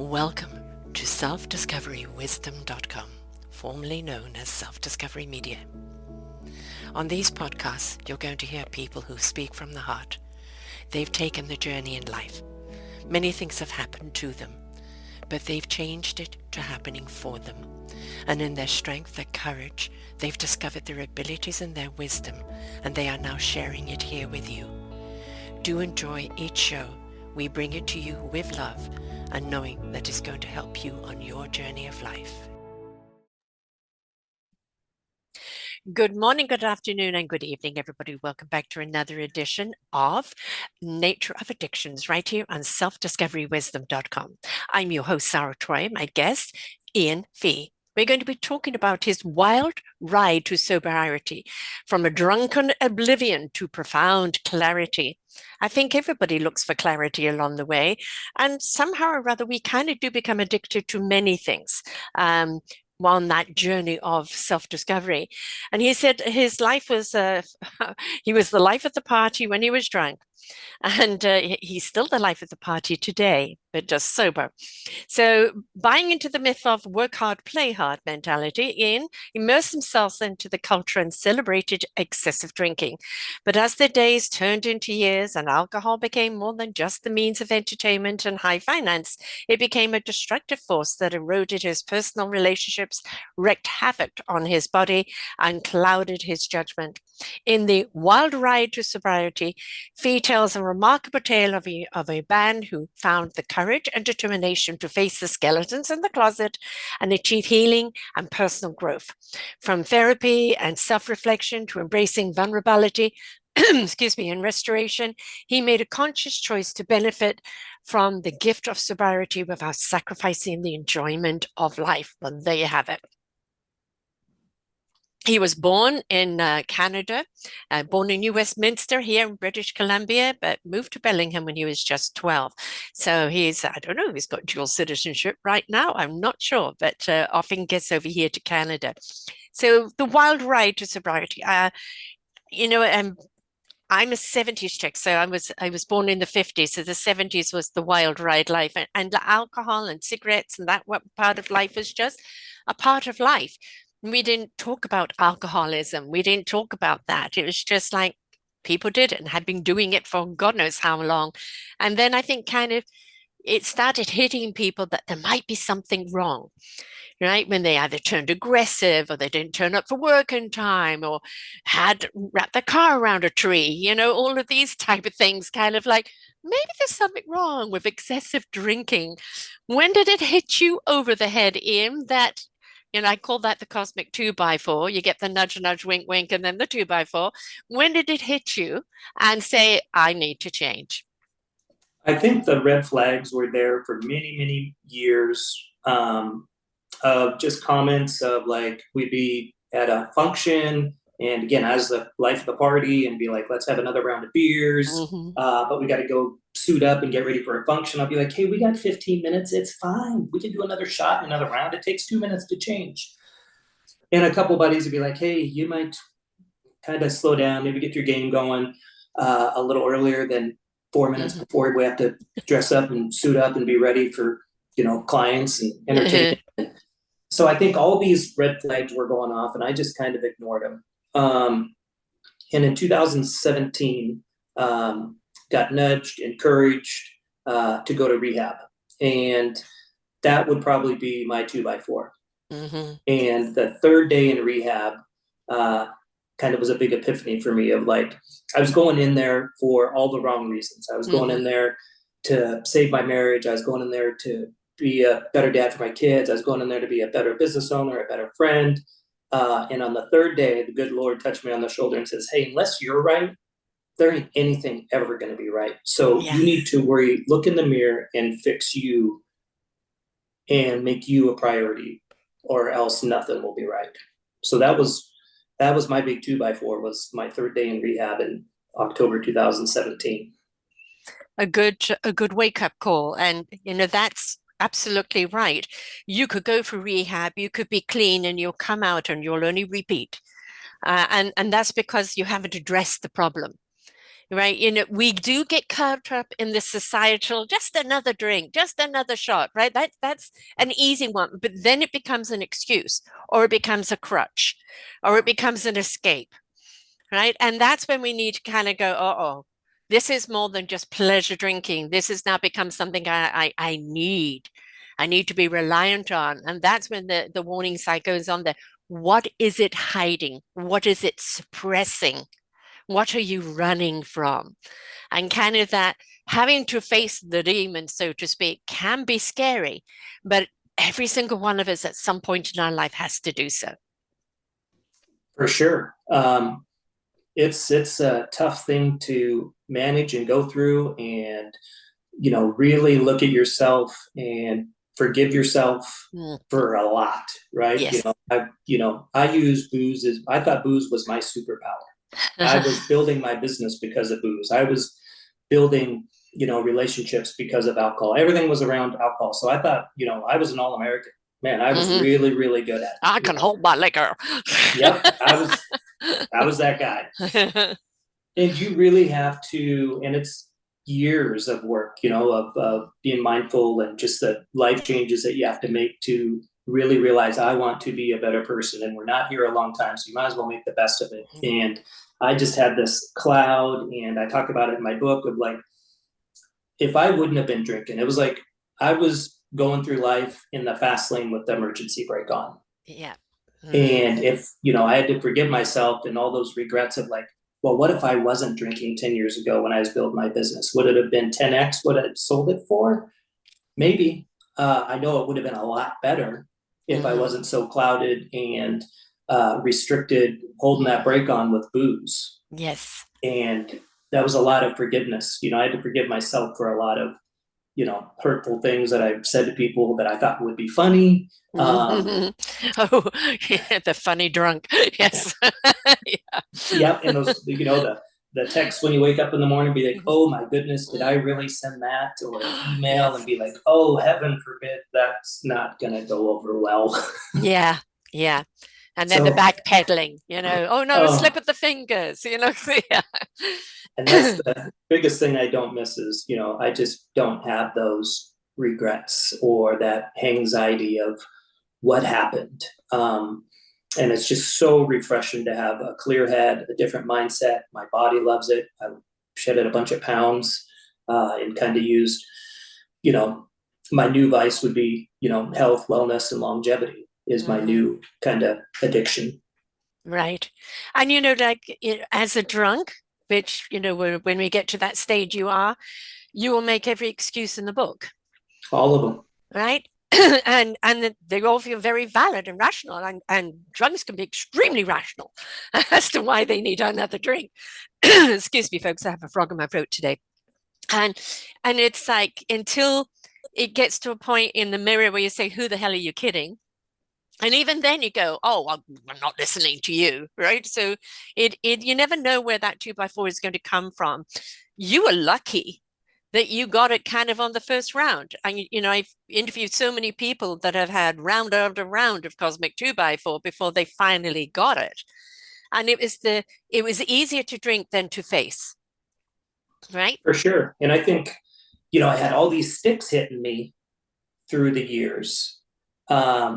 Welcome to selfdiscoverywisdom.com, formerly known as Self-Discovery Media. On these podcasts, you're going to hear people who speak from the heart. They've taken the journey in life. Many things have happened to them, but they've changed it to happening for them. And in their strength, their courage, they've discovered their abilities and their wisdom, and they are now sharing it here with you. Do enjoy each show. We bring it to you with love and knowing that it's going to help you on your journey of life. Good morning, good afternoon, and good evening, everybody. Welcome back to another edition of Nature of Addictions right here on selfdiscoverywisdom.com. I'm your host, Sarah Troy. My guest, Ian Fee. We're going to be talking about his wild ride to sobriety, from a drunken oblivion to profound clarity. I think everybody looks for clarity along the way, and somehow or other we kind of do become addicted to many things on that journey of self-discovery. And he said his life was, he was the life of the party when he was drunk, and he's still the life of the party today, but just sober. So buying into the myth of work hard, play hard mentality, Ian immersed himself into the culture and celebrated excessive drinking. But as the days turned into years and alcohol became more than just the means of entertainment and high finance, it became a destructive force that eroded his personal relationships, wreaked havoc on his body, and clouded his judgment. In the wild ride to sobriety, Fee tells a remarkable tale of a man who found the courage and determination to face the skeletons in the closet and achieve healing and personal growth. From therapy and self-reflection to embracing vulnerability, excuse me, and restoration, he made a conscious choice to benefit from the gift of sobriety without sacrificing the enjoyment of life. Well, there you have it. He was born in Canada, born in New Westminster here in British Columbia, but moved to Bellingham when he was just 12. So he's, I don't know if he's got dual citizenship right now, I'm not sure, but often gets over here to Canada. So the wild ride to sobriety, you know, I'm a 70s chick, so I was born in the 50s, so the 70s was the wild ride life, and alcohol and cigarettes and that part of life was just a part of life. We didn't talk about alcoholism. We didn't talk about that. It was just like people did it and had been doing it for God knows how long. And then I think kind of it started hitting people that there might be something wrong, right? When they either turned aggressive or they didn't turn up for work in time or had wrapped their car around a tree, you know, all of these type of things, kind of like, maybe there's something wrong with excessive drinking. When did it hit you over the head, Ian, that I call that the cosmic 2x4. You get the nudge, nudge, wink, wink, and then the 2x4. When did it hit you and say, I need to change? I think the red flags were there for many, many years, of just comments of like, we'd be at a function and again, as the life of the party and be like, let's have another round of beers, but we got to go suit up and get ready for a function. I'll be like, hey, we got 15 minutes. It's fine. We can do another shot, another round. It takes 2 minutes to change. And a couple buddies would be like, hey, you might kind of slow down, maybe get your game going a little earlier than 4 minutes before we have to dress up and suit up and be ready for, clients and entertainment. So I think all these red flags were going off and I just kind of ignored them. And in 2017, got nudged, encouraged to go to rehab. And that would probably be my 2x4. And the third day in rehab kind of was a big epiphany for me of like, I was going in there for all the wrong reasons. I was going in there to save my marriage. I was going in there to be a better dad for my kids. I was going in there to be a better business owner, a better friend. And on the third day, the good Lord touched me on the shoulder and says, hey, unless you're right, there ain't anything ever going to be right. So you need to look in the mirror and fix you and make you a priority, or else nothing will be right. So that was my big 2x4, was my third day in rehab in October 2017. A good wake-up call. And that's absolutely right. You could go for rehab, you could be clean, and you'll come out and you'll only repeat. And that's because you haven't addressed the problem. right? We do get caught up in the societal, just another drink, just another shot, right? That's an easy one, but then it becomes an excuse, or it becomes a crutch, or it becomes an escape, right? And that's when we need to kind of go, oh, this is more than just pleasure drinking. This has now become something I need. I need to be reliant on. And that's when the warning sign goes on there. What is it hiding? What is it suppressing? What are you running from? And kind of that having to face the demon, so to speak, can be scary, but every single one of us at some point in our life has to do so. For sure. It's a tough thing to manage and go through, and really look at yourself and forgive yourself Mm. for a lot, right? Yes. I use booze as I thought booze was my superpower. I was building my business because of booze. I was building, relationships because of alcohol. Everything was around alcohol. So I thought, I was an all-American. Man, I was Mhm. really, really good at I it. can hold my liquor. Yep, I was that guy. And you really have to, and it's years of work, of being mindful and just the life changes that you have to make to really realize I want to be a better person. And we're not here a long time, so you might as well make the best of it. And I just had this cloud, and I talk about it in my book of like, if I wouldn't have been drinking, it was like I was going through life in the fast lane with the emergency brake on. Yeah. And if, I had to forgive myself and all those regrets of like, well, what if I wasn't drinking 10 years ago when I was building my business? Would it have been 10x what I sold it for? Maybe. I know it would have been a lot better if I Mhm. wasn't so clouded and restricted, holding that brake on with booze. Yes. And that was a lot of forgiveness. I had to forgive myself for a lot of, hurtful things that I've said to people that I thought would be funny. Oh, yeah, the funny drunk. Yes. Yeah. Yep, and those, the text when you wake up in the morning, be like, oh my goodness, did I really send that? Or an email and Yes. be like, oh, heaven forbid, that's not gonna go over well. Yeah. Yeah. And then the So, backpedaling, oh no, a slip oh, of the fingers, yeah. and that's the biggest thing I don't miss is, I just don't have those regrets or that anxiety of what happened. And it's just so refreshing to have a clear head, a different mindset. My body loves it. I shedded a bunch of pounds and kind of used, you know, my new vice would be, health, wellness, and longevity is my Hmm. new kind of addiction. Right. And like as a drunk, which, when we get to that stage you will make every excuse in the book, All of them. right? And they all feel very valid and rational, and drunks can be extremely rational as to why they need another drink. Excuse me, folks, I have a frog in my throat today. And and it's like until it gets to a point in the mirror where you say, who the hell are you kidding? And even then you go, oh, I'm not listening to you, right? So it you never know where that 2x4 is going to come from. You were lucky that you got it kind of on the first round. And I've interviewed so many people that have had round after round of cosmic 2x4 before they finally got it. And it was easier to drink than to face, right? For sure. And I think, I had all these sticks hitting me through the years. I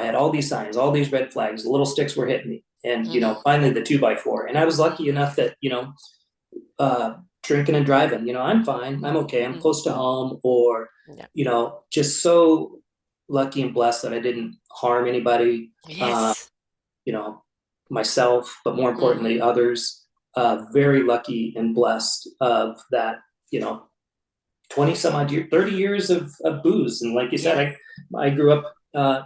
had all these signs, all these red flags, the little sticks were hitting me. And, Mm-hmm. finally the 2x4. And I was lucky enough that, drinking and driving, I'm fine. I'm okay. I'm close to home, or, Yeah. just so lucky and blessed that I didn't harm anybody, Yes. you know, myself, but more Mm-hmm. importantly, others. Very lucky and blessed of that, 20 some odd years, 30 years of booze. And like you said, Yeah. I grew up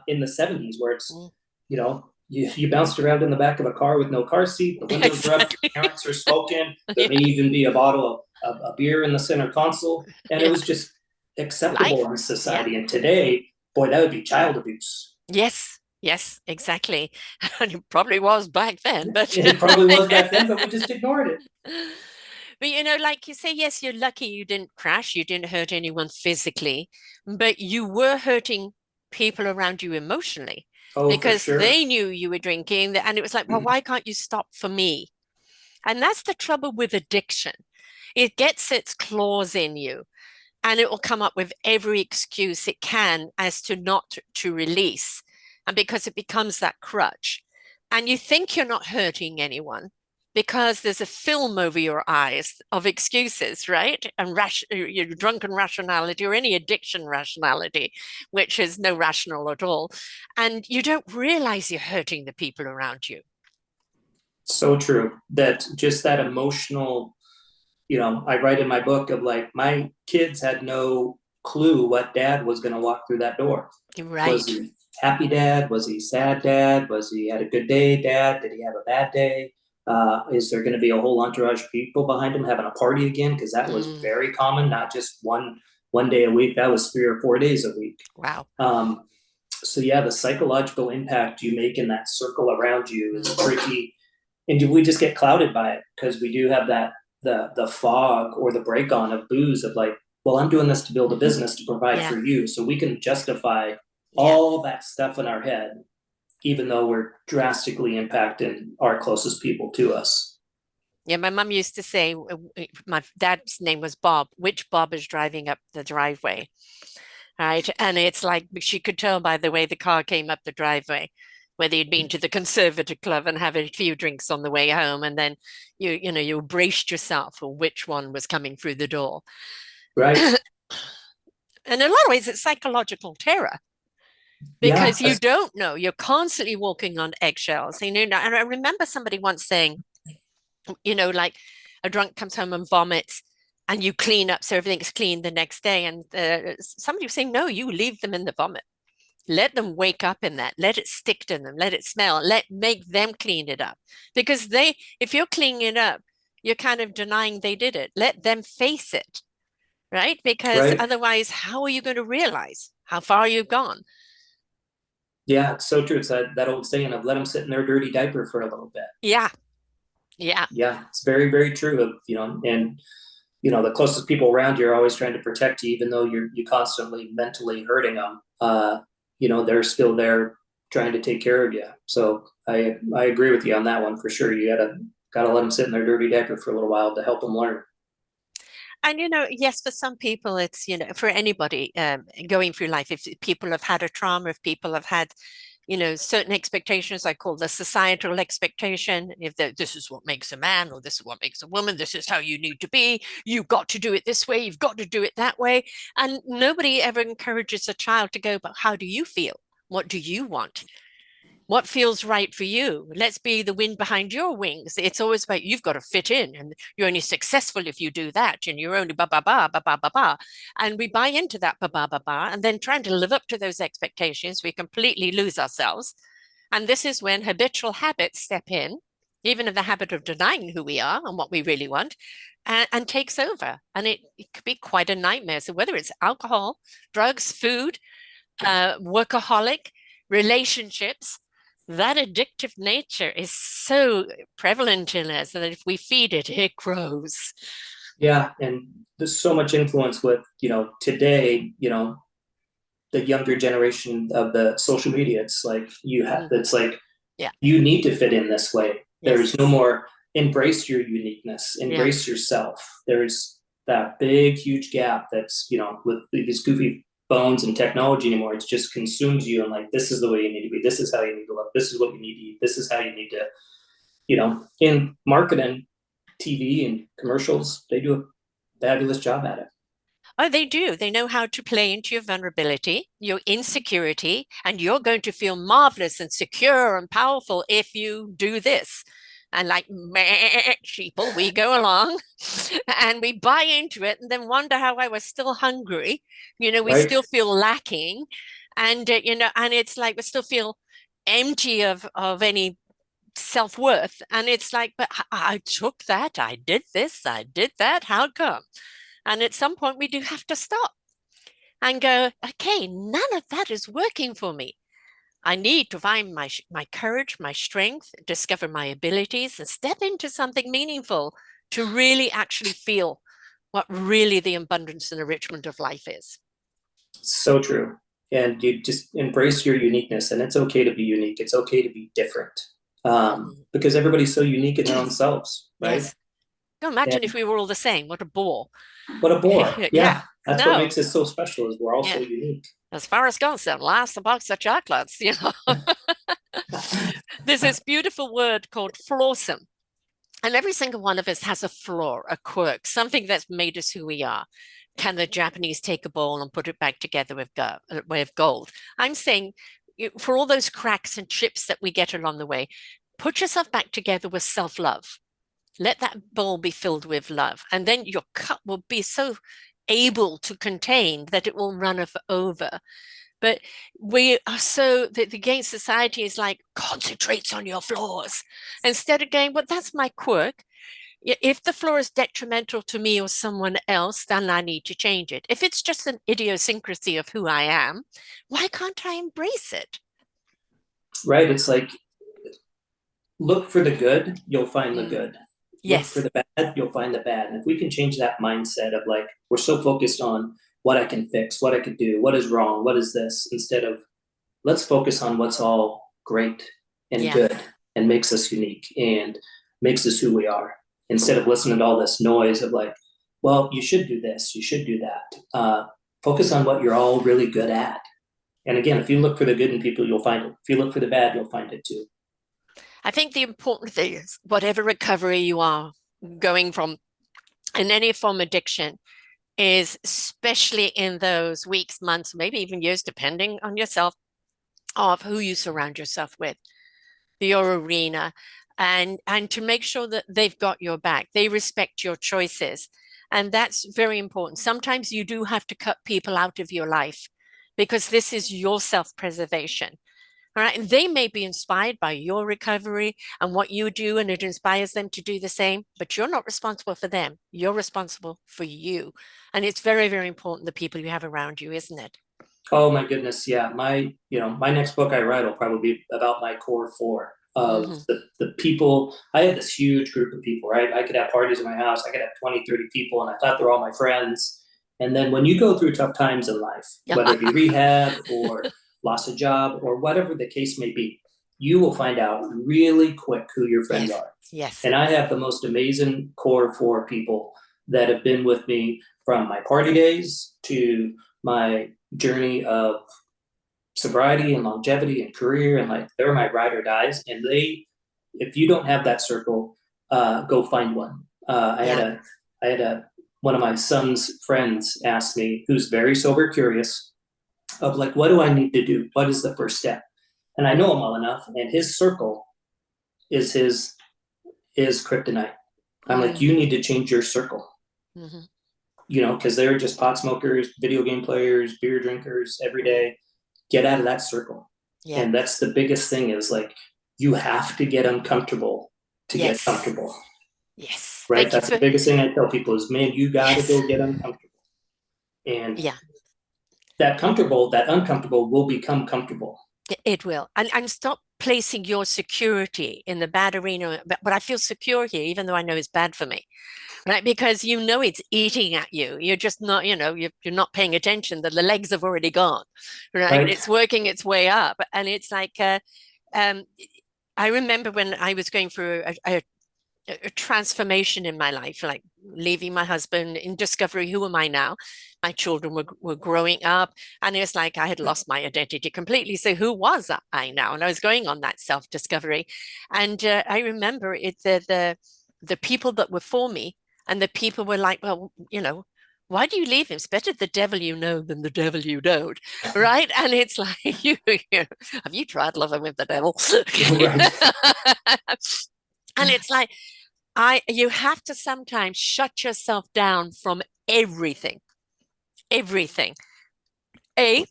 in the 70s where it's, Mm. you bounced around in the back of a car with no car seat, the windows are up, your Exactly. parents are smoking, there Yeah. may even be a bottle of a beer in the center console. And it Yeah. was just acceptable Life. in Yeah. society. And today, boy, that would be child abuse. Yes. Yes, exactly. And it probably was back then, but It probably was back then, but we just ignored it. but like you say, yes, you're lucky you didn't crash, you didn't hurt anyone physically, but you were hurting people around you emotionally Oh, for because sure. they knew you were drinking, and it was like, well, why can't you stop for me? And that's the trouble with addiction. It gets its claws in you, and it will come up with every excuse it can as to not to release. And because it becomes that crutch. And you think you're not hurting anyone because there's a film over your eyes of excuses, right? And your drunken rationality or any addiction rationality, which is no rational at all. And you don't realize you're hurting the people around you. So true. That just that emotional, I write in my book of like my kids had no clue what dad was going to walk through that door. Was Right. he happy dad? Was he sad dad? Was he had a good day dad? Did he have a bad day? Is there going to be a whole entourage of people behind him having a party again? Because that was Mm, very common, not just one day a week. That was 3 or 4 days a week. wow. Um, so yeah, the psychological impact you make in that circle around you is Mm, pretty, and we just get clouded by it because we do have that the fog or the break on of booze of like, well, I'm doing this to build a business to provide yeah. for you, so we can justify Yeah. all that stuff in our head, even though we're drastically impacting our closest people to us. Yeah, my mum used to say, my dad's name was Bob, which Bob is driving up the driveway, right? And it's like she could tell by the way the car came up the driveway, whether you'd been to the conservative club and have a few drinks on the way home, and then you braced yourself for which one was coming through the door. Right. And in a lot of ways, it's psychological terror Yeah. because you don't know. You're constantly walking on eggshells. And I remember somebody once saying, like a drunk comes home and vomits and you clean up so everything's clean the next day. And somebody was saying, no, you leave them in the vomit. Let them wake up in that. Let it stick to them. Let it smell. Make them clean it up. Because if you're cleaning it up, you're kind of denying they did it. Let them face it, right? Because Right. otherwise, how are you going to realize how far you've gone? Yeah, it's so true. It's that old saying of let them sit in their dirty diaper for a little bit. Yeah. Yeah. Yeah, it's very, very true. And the closest people around you are always trying to protect you, even though you constantly mentally hurting them. They're still there trying to take care of you. So I agree with you on that one for sure. You gotta let them sit in their dirty diaper for a little while to help them learn. And yes, for some people, it's for anybody going through life. If people have had a trauma, if people have had, certain expectations, I call the societal expectation. If this is what makes a man, or this is what makes a woman, this is how you need to be. You've got to do it this way. You've got to do it that way. And nobody ever encourages a child to go, but how do you feel? What do you want? What feels right for you? Let's be the wind behind your wings. It's always about you've got to fit in, and you're only successful if you do that, and you're only ba ba ba ba ba ba ba. And we buy into that ba ba ba ba, and then trying to live up to those expectations, we completely lose ourselves. And this is when habitual habits step in, even in the habit of denying who we are and what we really want, and takes over. And it could be quite a nightmare. So whether it's alcohol, drugs, food, workaholic, relationships, that addictive nature is so prevalent in us that if we feed it, it grows. Yeah, and there's so much influence with today. The younger generation of the social media. It's like Mm, it's like yeah. you need to fit in this way. Yes. There's no more embrace your uniqueness, Yeah. embrace yourself. There's that big, huge gap that's, with these goofy phones and technology anymore. It just consumes you and like, this is the way you need to be. This is how you need to look. This is what you need to eat. This is how you need to, in marketing, TV and commercials, they do a fabulous job at it. Oh, they do. They know how to play into your vulnerability, your insecurity, and you're going to feel marvelous and secure and powerful if you do this. And like meh, sheeple, we go along and we buy into it and then wonder how I was still hungry. We Right. still feel lacking. And, and it's like we still feel empty of any self-worth. And it's like, but I took that, I did this, I did that. How come? And at some point, we do have to stop and go, okay, none of that is working for me. I need to find my courage, my strength, discover my abilities, and step into something meaningful to really actually feel what really the abundance and enrichment of life is. So true. And you just embrace your uniqueness, and it's okay to be unique. It's okay to be different, Mm. because everybody's so unique in their own selves, right? Yes. Go imagine if And we were all the same. What a bore. what a bore. Yeah. Yeah. That's what No. makes it so special is we're all so Yeah. unique. As far as concerned, last a box of chocolates, There's this beautiful word called flawsome. And every single one of us has a flaw, a quirk, something that's made us who we are. Can the Japanese take a ball and put it back together with gold? I'm saying for all those cracks and chips that we get along the way, put yourself back together with self-love. Let that bowl be filled with love. And then your cup will be so able to contain that it will run over. But we are so the gay society is like concentrates on your flaws instead of going, well, that's my quirk. If the flaw is detrimental to me or someone else, then I need to change it. If it's just an idiosyncrasy of who I am, why can't I embrace it? Right. It's like look for the good, you'll find the good. Look for Yes. the bad, you'll find the bad. And if we can change that mindset of like, we're so focused on what I can fix, what I could do, what is wrong, what is this, instead of let's focus on what's all great and Yeah. good and makes us unique and makes us who we are, instead of listening to all this noise of like, well, you should do this, you should do that. Focus on what you're all really good at. And again, if you look for the good in people, you'll find it. If you look for the bad, you'll find it too. I think the important thing is whatever recovery you are going from in any form of addiction is especially in those weeks, months, maybe even years, depending on yourself, of who you surround yourself with, your arena, and to make sure that they've got your back, they respect your choices. And that's very important. Sometimes you do have to cut people out of your life because this is your self-preservation. All right. And they may be inspired by your recovery and what you do, and it inspires them to do the same, but you're not responsible for them. You're responsible for you. And it's very, very important the people you have around you, isn't it? Oh my goodness, yeah. My next book I write will probably be about my core four of Hmm. the people. I had this huge group of people, right? I could have parties in my house. I could have 20, 30 people, and I thought they're all my friends. And then when you go through tough times in life, whether it be rehab or loss of job or whatever the case may be, you will find out really quick who your friends Yes. are. Yes. And I have the most amazing core four people that have been with me from my party days to my journey of sobriety and longevity and career, and like they're my ride or dies. And they, if you don't have that circle, go find one. Yeah. I had a one of my son's friends asked me, who's very sober curious, of like, what do I need to do? What is the first step? And I know him well enough, and his circle is his kryptonite. I'm like, you Mm-hmm. need to change your circle, Mm-hmm. because they're just pot smokers, video game players, beer drinkers every day. Get out of that circle. Yeah. And that's the biggest thing is like, you have to get uncomfortable to get Yes. comfortable, Yes. right? Thank you That's the for, biggest thing I tell people is, man, you got to yes. go get uncomfortable. And Yeah. that uncomfortable will become comfortable. It will. And stop placing your security in the bad arena. But I feel secure here, even though I know it's bad for me, right? Because you know it's eating at you. You're just not, you're not paying attention that the legs have already gone, right? Right. It's working its way up. And it's like, um, I remember when I was going through a transformation in my life, like leaving my husband in discovery, who am I now? My children were growing up, and it was like I had lost my identity completely. So who was I now? And I was going on that self-discovery. And I remember the people that were for me, and the people were like, well, why do you leave him? It's better the devil you know than the devil you don't, right? And it's like, have you tried living with the devil? Right. And it's like, you have to sometimes shut yourself down from everything, everything. A,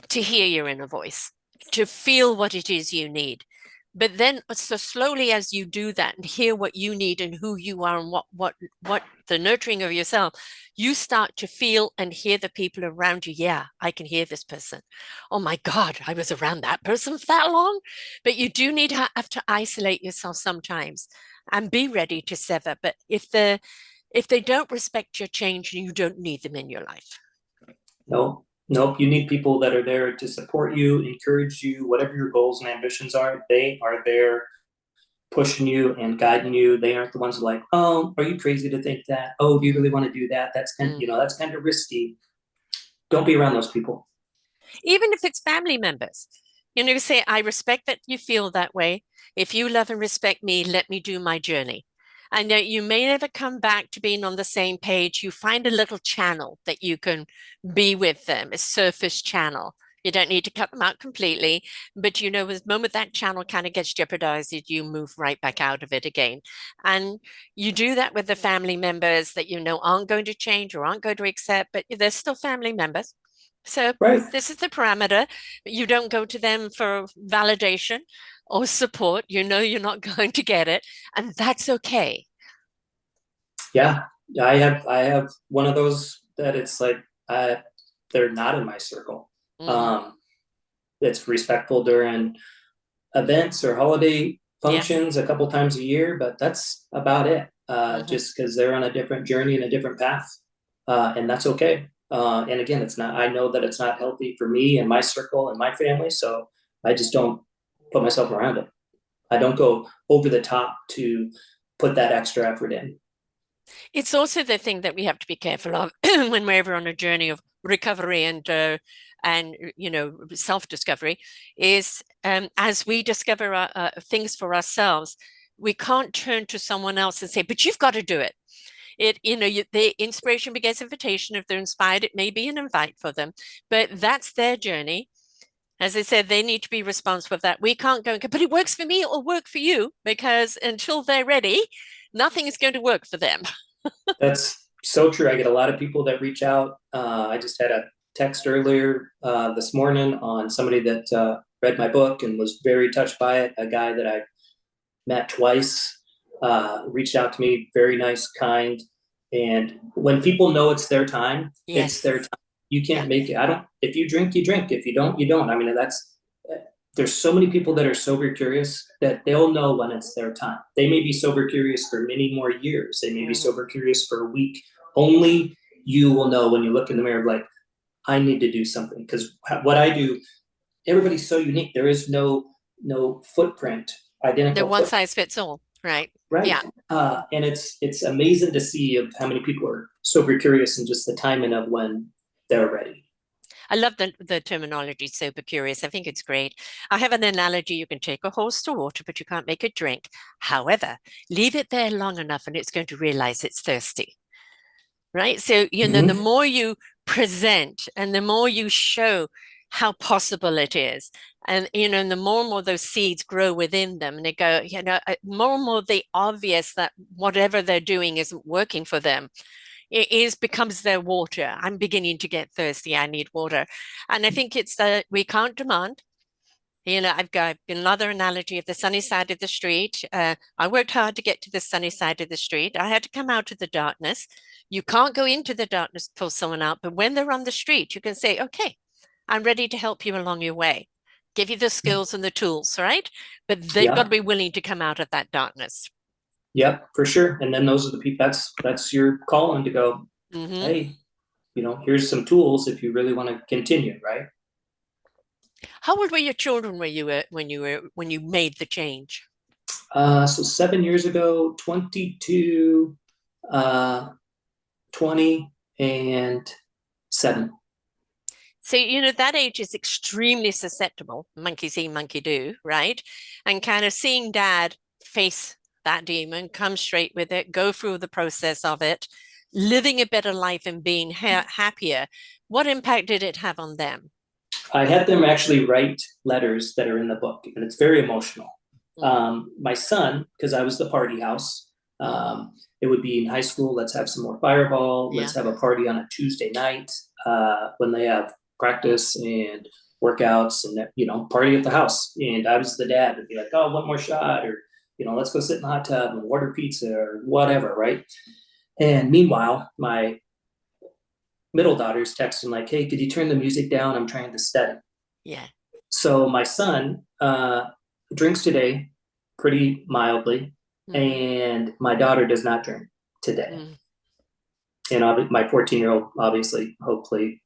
to hear your inner voice, to feel what it is you need. But then so slowly as you do that and hear what you need and who you are and what the nurturing of yourself, you start to feel and hear the people around you. Yeah, I can hear this person. Oh my God, I was around that person for that long. But you do need to have to isolate yourself sometimes and be ready to sever. But if they don't respect your change, you don't need them in your life. No, nope. You need people that are there to support you, encourage you, whatever your goals and ambitions are. They are there pushing you and guiding you. They aren't the ones who are like, oh, are you crazy to think that? Oh, do you really want to do that? That's kind of, Mm. that's kind of risky. Don't be around those people. Even if it's family members. You say, I respect that you feel that way. If you love and respect me, let me do my journey. I know you may never come back to being on the same page. You find a little channel that you can be with them, a surface channel. You don't need to cut them out completely, but the moment that channel kind of gets jeopardized, you move right back out of it again. And you do that with the family members that aren't going to change or aren't going to accept, but they're still family members. So Right. this is the parameter. You don't go to them for validation or support. You're not going to get it, and that's okay. Yeah. I have one of those that it's like they're not in my circle. Hmm. Um, it's respectful during events or holiday Yes. functions a couple times a year, but that's about it. Hmm. Just because they're on a different journey and a different path, and that's okay. And again, it's not. I know that it's not healthy for me and my circle and my family, so I just don't put myself around it. I don't go over the top to put that extra effort in. It's also the thing that we have to be careful of when we're ever on a journey of recovery and self-discovery is as we discover things for ourselves, we can't turn to someone else and say, "But you've got to do it." The inspiration begets invitation. If they're inspired, it may be an invite for them, but that's their journey. As I said, they need to be responsible for that. We can't go and go, but it works for me, it will work for you, because until they're ready, nothing is going to work for them. That's so true. I get a lot of people that reach out. I just had a text earlier this morning on somebody that read my book and was very touched by it. A guy that I met twice reached out to me, very nice, kind. And when people know it's their time, it's Yes. their time. You Yeah. can't make it. I don't. If you drink, you drink. If you don't, you don't. I mean, that's there's so many people that are sober curious that they'll know when it's their time. They may be sober curious for many more years. They may be Mhm. sober curious for a week. Only you will know when you look in the mirror, like, I need to do something. Because what I do, everybody's so unique. There is no footprint, The identical one footprint, size fits all, right? right? Yeah. And it's amazing to see of how many people are sober curious and just the timing of when they're ready. I love the terminology sober curious. I think it's great. I have an analogy. You can take a horse to water, but you can't make it drink. However, leave it there long enough and it's going to realize it's thirsty. Right. So, the Mm-hmm. more you present and the more you show how possible it is, and the more and more those seeds grow within them, and they go, more and more the obvious that whatever they're doing isn't working for them. It is becomes their water. I'm beginning to get thirsty. I need water. And I think it's that we can't demand. I've got another analogy of the sunny side of the street. I worked hard to get to the sunny side of the street. I had to come out of the darkness. You can't go into the darkness to pull someone out, but when they're on the street, you can say, okay, I'm ready to help you along your way, give you the skills and the tools, right? But they've got to Yeah. be willing to come out of that darkness. Yep, for sure. And then those are the people. That's your calling to go. Hmm. Hey, here's some tools if you really want to continue, right? How old were your children when you made the change? So 7 years ago, 22, uh, 20, and 7. So, that age is extremely susceptible, monkey see, monkey do, right? And kind of seeing dad face that demon, come straight with it, go through the process of it, living a better life and being happier. What impact did it have on them? I had them actually write letters that are in the book, and it's very emotional. Mm, My son, because I was the party house, mm, it would be in high school. Let's have some more fireball. yeah. Let's have a party on a Tuesday night when they have practice and workouts and party at the house. And I was the dad to be like, oh, one more shot, or let's go sit in the hot tub and order pizza or whatever, right? And meanwhile, my middle daughter's texting like, hey, could you turn the music down? I'm trying to study. Yeah. So my son drinks today pretty mildly, Hmm. and my daughter does not drink today. Mm, And my 14-year-old, obviously, hopefully,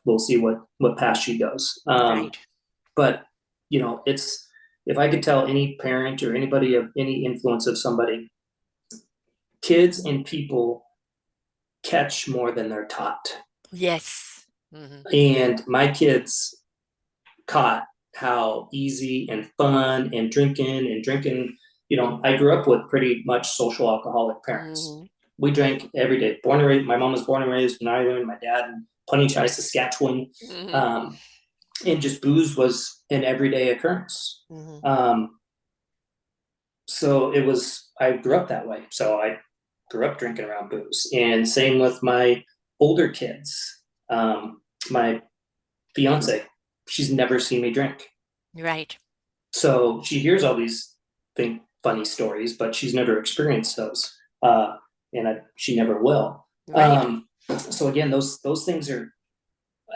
we'll see what path she goes. right. But it's if I could tell any parent or anybody of any influence of somebody, kids and people catch more than they're taught. Yes. Mm-hmm. And my kids caught how easy and fun and drinking. I grew up with pretty much social alcoholic parents. Mm-hmm. We drank every day. Born and raised, my mom was born and raised in Ireland, my dad in Punny Saskatchewan. Mm-hmm. And just booze was an everyday occurrence. Mm-hmm. So I grew up that way. So I grew up drinking around booze. And same with my older kids. My fiance, she's never seen me drink. Right. So she hears all these funny stories, but she's never experienced those. She never will. Right. So again, those things are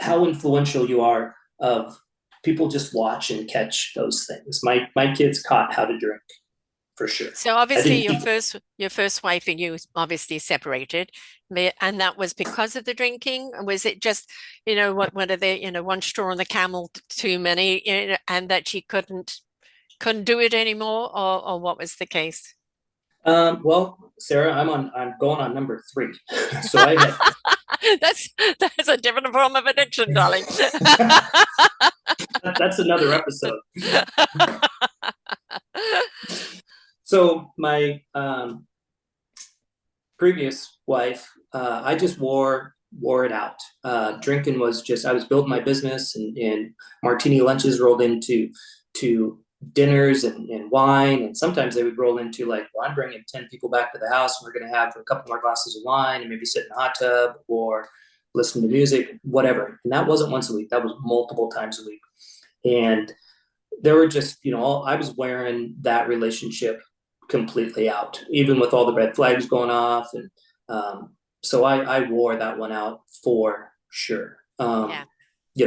how influential you are of people just watch and catch those things. My kids caught how to drink for sure. So obviously your first wife and you obviously separated, and that was because of the drinking. Was it just, what are they, one straw on the camel too many, and that she couldn't do it anymore, or what was the case? Well, Sarah, I'm going on number 3. So I had That's a different form of addiction, darling. that's another episode. So my previous wife, I just wore it out. Drinking was just, I was building my business, and martini lunches rolled into dinners and wine. And sometimes they would roll into like, well, I'm bringing 10 people back to the house and we're going to have a couple more glasses of wine and maybe sit in a hot tub or listen to music, whatever. And that wasn't once a week. That was multiple times a week. And there were just, I was wearing that relationship completely out, even with all the red flags going off. And so I wore that one out for sure. Yeah.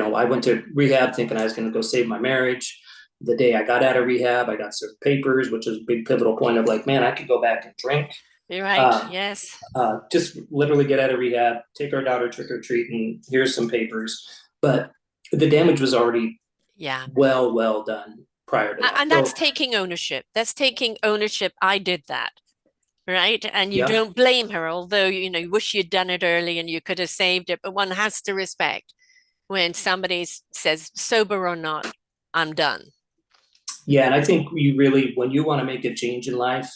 I went to rehab thinking I was going to go save my marriage. The day I got out of rehab, I got certain papers, which was a big pivotal point of like, man, I could go back and drink. You're right. Yes. Just literally get out of rehab, take our daughter trick or treat, and here's some papers. But the damage was already well done prior to that. And that's taking ownership. That's taking ownership. I did that. Right. And you don't blame her, although, you wish you'd done it early and you could have saved it. But one has to respect when somebody says, sober or not, I'm done. Yeah. And I think when you want to make a change in life,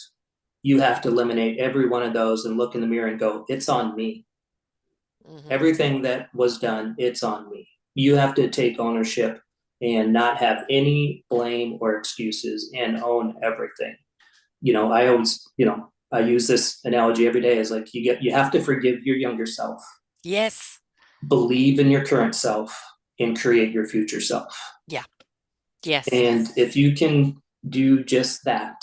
you have to eliminate every one of those and look in the mirror and go, it's on me. Mm-hmm. Everything that was done, it's on me. You have to take ownership and not have any blame or excuses and own everything. I always, I use this analogy every day, is like you have to forgive your younger self. Yes. Believe in your current self and create your future self. Yeah. Yes. And if you can do just that,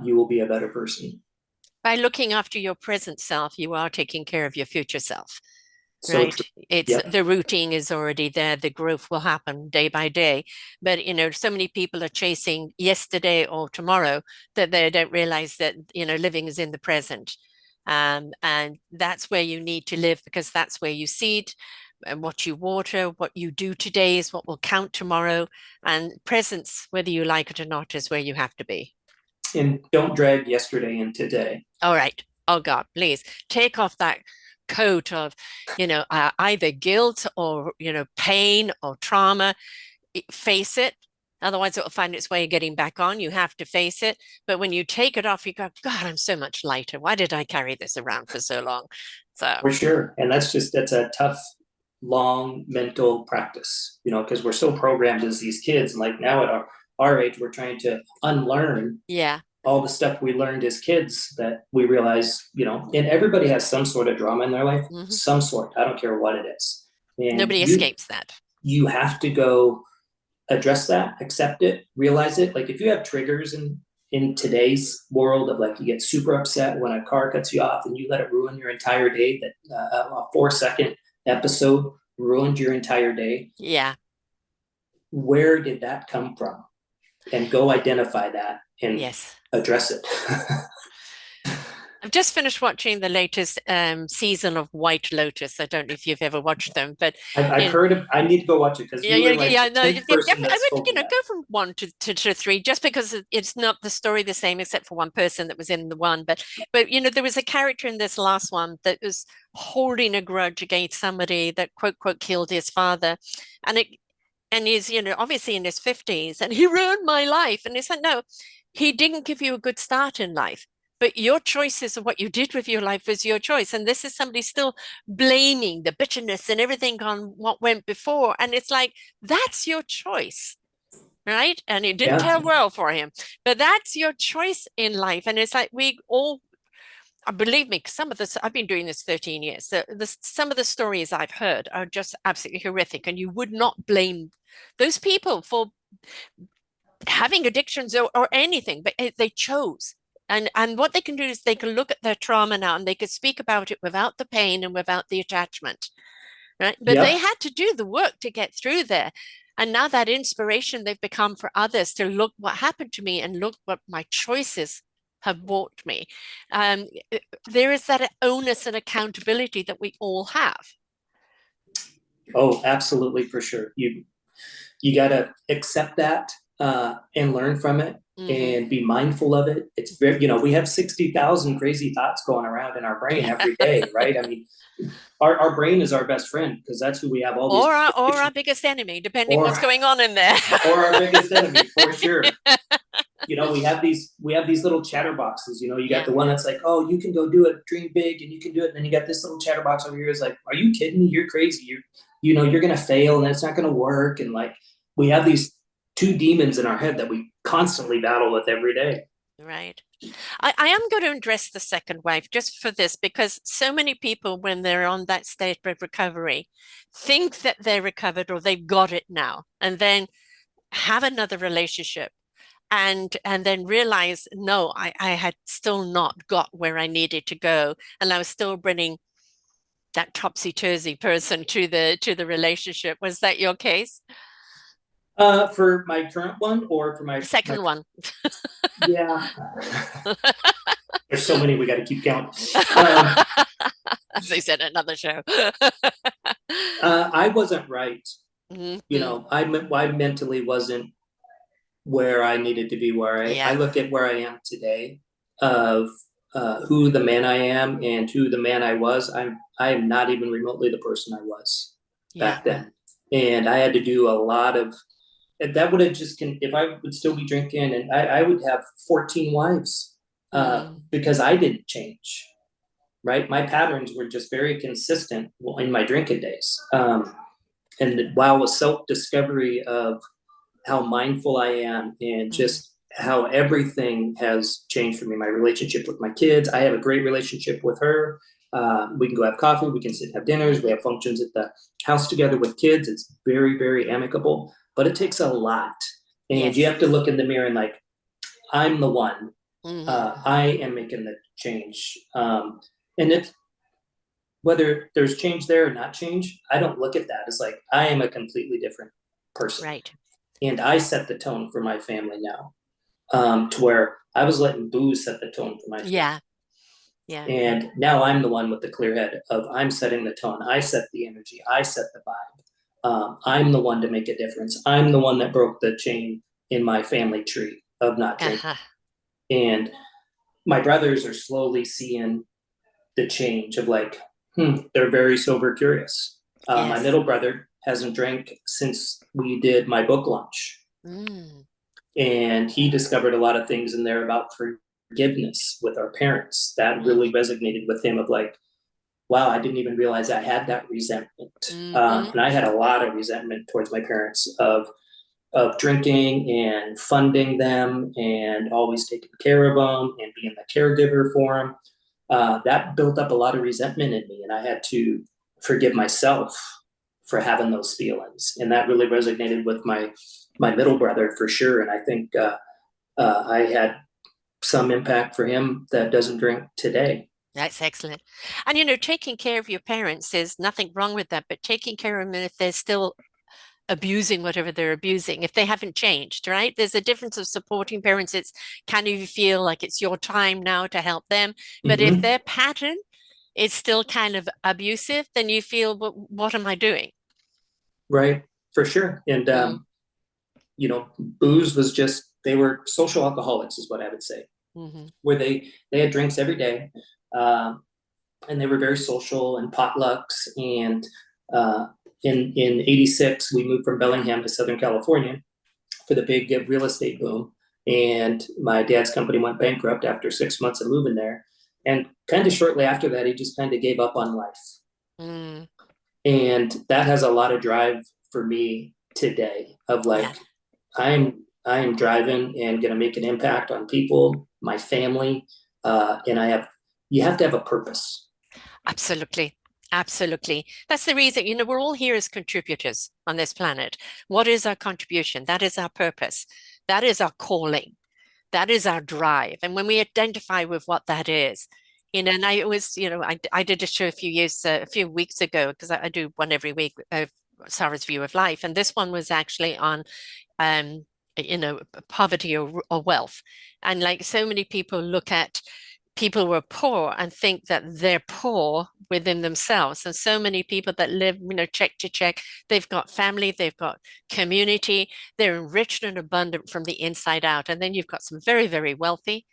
you will be a better person. By looking after your present self, you are taking care of your future self. So right. It's the routine is already there. The growth will happen day by day. But, so many people are chasing yesterday or tomorrow that they don't realize that, living is in the present. And that's where you need to live, because that's where you seed and what you water. What you do today is what will count tomorrow. And presence, whether you like it or not, is where you have to be. And don't drag yesterday into today. All right. Oh God, please take off that coat of, either guilt or, pain or trauma. Face it. Otherwise it will find its way getting back on. You have to face it. But when you take it off, you go, God, I'm so much lighter. Why did I carry this around for so long? So for sure. And that's a tough, long mental practice, because we're so programmed as these kids. And like now at our age, we're trying to unlearn all the stuff we learned as kids, that we realize, and everybody has some sort of drama in their life, some sort. I don't care what it is. And nobody escapes that. You have to go address that, accept it, realize it. Like if you have triggers in today's world of like, you get super upset when a car cuts you off and you let it ruin your entire day, that a 4-second episode ruined your entire day. Yeah. Where did that come from? And go identify that and address it. I've just finished watching the latest season of White Lotus. I don't know if you've ever watched them, but I've you heard of. I need to go watch it because yeah, you were yeah, like yeah. the No, 10th person I that's would, told me that. go from one to three, just because it's not the story the same, except for one person that was in the one. But there was a character in this last one that was holding a grudge against somebody that quote quote killed his father, and it and he's obviously in his 50s, and he ruined my life. And he said, no, he didn't give you a good start in life. But your choices of what you did with your life was your choice. And this is somebody still blaming the bitterness and everything on what went before. And it's like, that's your choice, right? And it didn't Yeah. tell well for him, but that's your choice in life. And it's like we all, believe me, some of this, I've been doing this 13 years. Some of the stories I've heard are just absolutely horrific. And you would not blame those people for having addictions or anything, but they chose. And what they can do is they can look at their trauma now and they can speak about it without the pain and without the attachment, right? But they Yep. had to do the work to get through there. And now that inspiration they've become for others to look what happened to me and look what my choices have brought me. Um, there is that onus and accountability that we all have. Oh, absolutely, for sure. You got to accept that and learn from it Mm-hmm. and be mindful of it. It's very, we have 60,000 crazy thoughts going around in our brain every day, right? I mean, our brain is our best friend because that's who we have all these Or our biggest enemy, depending or what's going on in there. or our biggest enemy for sure. We have these little chatterboxes. You got Yeah, the one that's like, oh, you can go do it, dream big, and you can do it. And then you got this little chatterbox over here is like, are you kidding me? You're crazy. You're gonna fail and it's not gonna work. And like we have these two demons in our head that we constantly battle with every day. right. I am going to address the second wave just for this because so many people, when they're on that state of recovery, think that they're recovered or they've got it now, and then have another relationship and then realize, no, I had still not got where I needed to go. And I was still bringing that topsy-turvy person to the relationship. Was that your case? For my current one or for my Second one. yeah, there's so many we got to keep count. Um, As they said, another show. I wasn't right. Mm-hmm. I mentally wasn't where I needed to be. Where I Yeah, look at where I am today, of who the man I am and who the man I was. I am not even remotely the person I was yeah. back then, and I had to do a lot of. That would have just if I would still be drinking, and I would have 14 wives Mm, because I didn't change. Right, my patterns were just very consistent in my drinking days. And while a self discovery of how mindful I am and mm, just how everything has changed for me. My relationship with my kids, I have a great relationship with her. We can go have coffee, we can sit and have dinners, we mm-hmm. have functions at the house together with kids. It's very, very amicable, but it takes a lot. And you Yes. have to look in the mirror and like, I'm the one. Mm-hmm. I am making the change. And it's whether there's change there or not change, I don't look at that as like I am a completely different person. Right. And I set the tone for my family now, to where I was letting booze set the tone for my family. Yeah. Yeah. And now I'm the one with the clear head of I'm setting the tone. I set the energy. I set the vibe. I'm the one to make a difference. I'm the one that broke the chain in my family tree of not drinking. Uh-huh. And my brothers are slowly seeing the change of like, they're very sober curious. My Yes. middle brother hasn't drank since we did my book launch. Mm. And he discovered a lot of things in there about forgiveness with our parents that really Mm. resonated with him of like, wow, I didn't even realize I had that resentment. Mm-hmm. And I had a lot of resentment towards my parents of drinking and funding them and always taking care of them and being the caregiver for them. That built up a lot of resentment in me, and I had to forgive myself for having those feelings, and that really resonated with my middle brother for sure. And I think I had some impact for him that doesn't drink today. That's excellent. And taking care of your parents, there's nothing wrong with that, but taking care of them if they're still abusing whatever they're abusing if they haven't changed, right? There's a difference of supporting parents. It's kind of you feel like it's your time now to help them. But if Mm-hmm. their pattern is still kind of abusive, then you feel, well, what am I doing? Right. For sure. And Mm, booze was just they were social alcoholics, is what I would say, hmm where they had drinks every day, um, and they were very social and potlucks. And uh, in '86, we moved from Bellingham to Southern California for the big real estate boom, and my dad's company went bankrupt after 6 months of moving there. And kind of shortly after that, he just kind of gave up on life. mm, And that has a lot of drive for me today of yeah, like I am driving and going to make an impact on people, my family, and you have to have a purpose. absolutely. Absolutely. That's the reason, we're all here as contributors on this planet. What is our contribution? That is our purpose. That is our calling. That is our drive. And when we identify with what that is, and I was, I did a show a few weeks ago, because I do one every week, Sarah's View of Life. And this one was actually on, um, poverty or wealth. And like so many people look at people who are poor and think that they're poor within themselves. And so many people that live, check to check, they've got family, they've got community, they're enriched and abundant from the inside out. And then you've got some very, very wealthy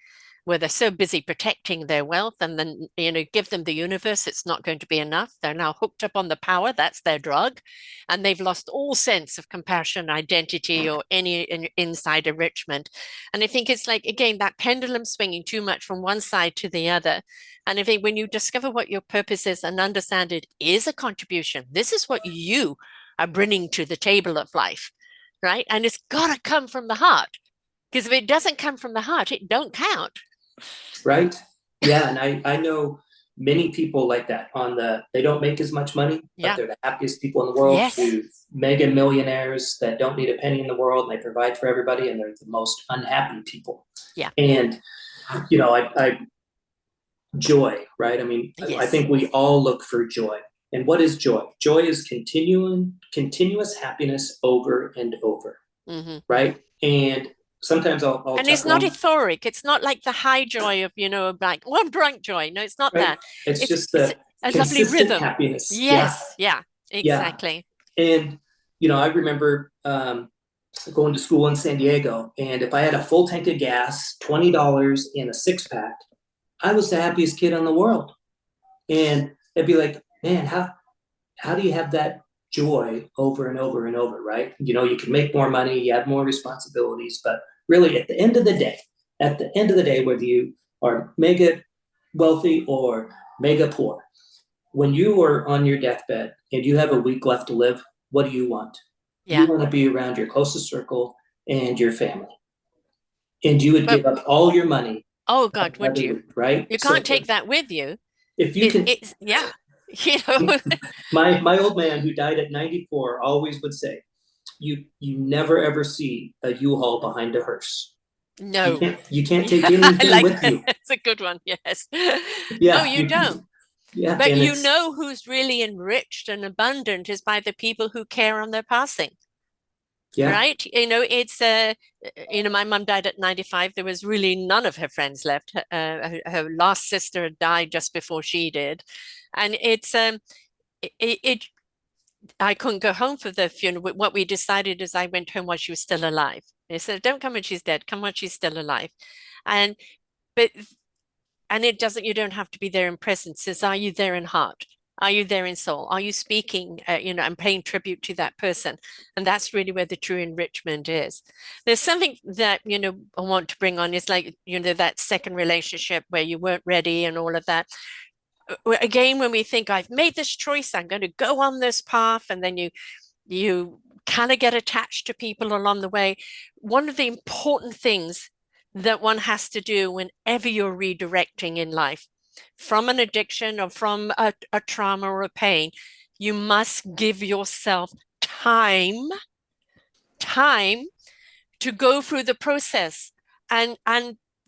where they're so busy protecting their wealth, and then give them the universe, it's not going to be enough. They're now hooked up on the power, that's their drug, and they've lost all sense of compassion, identity, or any inside enrichment. And I think it's like, again, that pendulum swinging too much from one side to the other. And I think when you discover what your purpose is and understand it is a contribution, this is what you are bringing to the table of life, right? And it's got to come from the heart, because if it doesn't come from the heart, it don't count. Right? Yeah, and I know many people like that they don't make as much money, but Yeah. they're the happiest people in the world, Yes. to mega millionaires that don't need a penny in the world, and they provide for everybody, and they're the most unhappy people. Yeah. And I joy, right? I mean, I Yes. think we all look for joy. And what is joy? Joy is continuous happiness over and over, hmm right? And sometimes I'll And it's chuckle not on, euphoric. It's not like the high joy of, like, oh, I'm drunk joy. No, it's not right? that. It's It's just it's the a lovely consistent rhythm. happiness. Yeah, Yes. Yeah. yeah. Exactly. And I remember going to school in San Diego, and if I had a full tank of gas, $20 in a six pack, I was the happiest kid in the world. And it'd be like, man, how do you have that joy over and over and over, right? You can make more money, you have more responsibilities, but really at the end of the day, whether you are mega wealthy or mega poor, when you are on your deathbed and you have a week left to live, what do you want? You Yeah. want to be around your closest circle and your family. And you would But give up all your money oh God, every would other you? week, right? You So can't take that with you. if you can, It's yeah. You know, my old man who died at 94 always would say, you never ever see a U-Haul behind a hearse. You no. can't you can't Yeah, take I anything like with that. you. It's a good one. Yes. No, Yeah, you don't. yeah, But and it's who's really enriched and abundant is by the people who care on their passing, yeah, right? My mum died at 95. There was really none of her friends left. Her last sister died just before she did. And it I couldn't go home for the funeral. What we decided is I went home while she was still alive. They said, don't come when she's dead, come when she's still alive. And, but and it doesn't, you don't have to be there in presence. It's, are you there in heart? Are you there in soul? Are you speaking, and paying tribute to that person? And that's really where the true enrichment is. There's something that, I want to bring on is like, that second relationship where you weren't ready and all of that. Again, when we think I've made this choice, I'm going to go on this path, and then you kind of get attached to people along the way. One of the important things that one has to do whenever you're redirecting in life from an addiction or from a trauma or a pain, you must give yourself time to go through the process. And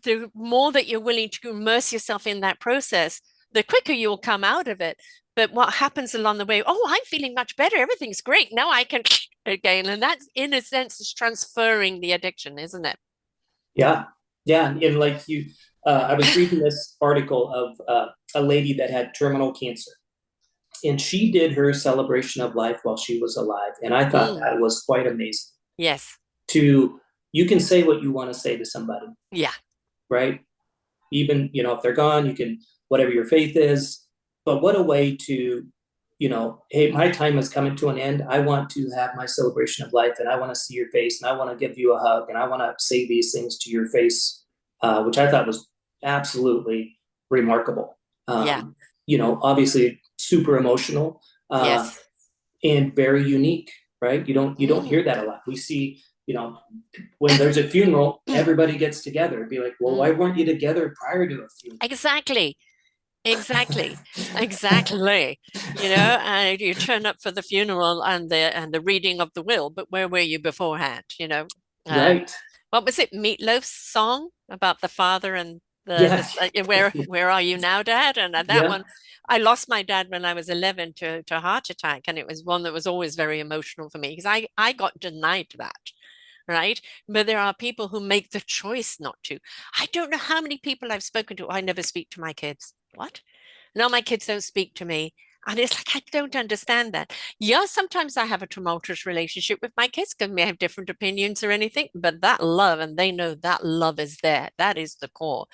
the more that you're willing to immerse yourself in that process, the quicker you'll come out of it. But what happens along the way? Oh, I'm feeling much better. Everything's great. Now I can again. And that's, in a sense, is transferring the addiction, isn't it? Yeah, yeah, and like you, I was reading this article of a lady that had terminal cancer, and she did her celebration of life while she was alive, and I thought Mm, that was quite amazing. yes. To You can say what you want to say to somebody, Yeah. right? Even if they're gone, you can whatever your faith is. But what a way to hey, my time is coming to an end. I want to have my celebration of life, and I want to see your face, and I want to give you a hug, and I want to say these things to your face, which I thought was absolutely remarkable. Yeah. Obviously super emotional, Yes. and very unique, right? You don't Mm. hear that a lot. We see, when there's a funeral, everybody gets together and be like, well, why Mm. weren't you together prior to a funeral? Exactly. Exactly. Exactly. And you turn up for the funeral and the reading of the will, but where were you beforehand? Um, Right. what was it? Meatloaf's song about the father and Yeah. where are you now, Dad? And that Yeah. one, I lost my dad when I was 11 to a heart attack, and it was one that was always very emotional for me because I got denied that. Right. But there are people who make the choice not to. I don't know how many people I've spoken to. I never speak to my kids. What? No, my kids don't speak to me. And it's like, I don't understand that. Yeah, sometimes I have a tumultuous relationship with my kids because we have different opinions or anything, but that love, and they know that love is there. That is the core.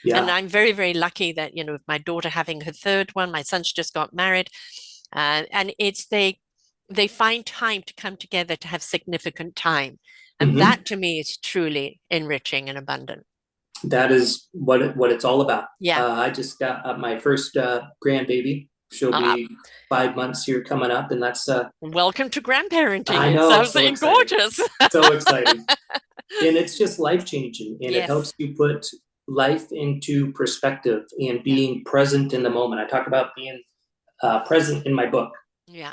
And Yeah. I'm very, very lucky that, with my daughter having her third one, my son's just got married. And it's they find time to come together to have significant time. And Hmm. that to me is truly enriching and abundant. That is what it's all about. Yeah. I just got my first grandbaby. She'll Uh, be 5 months here coming up, and that's Welcome to grandparenting. I It's know, so absolutely exciting, gorgeous. so exciting, and it's just life changing, and it Yes. helps you put life into perspective and Yeah. being present in the moment. I talk about being present in my book. Yeah.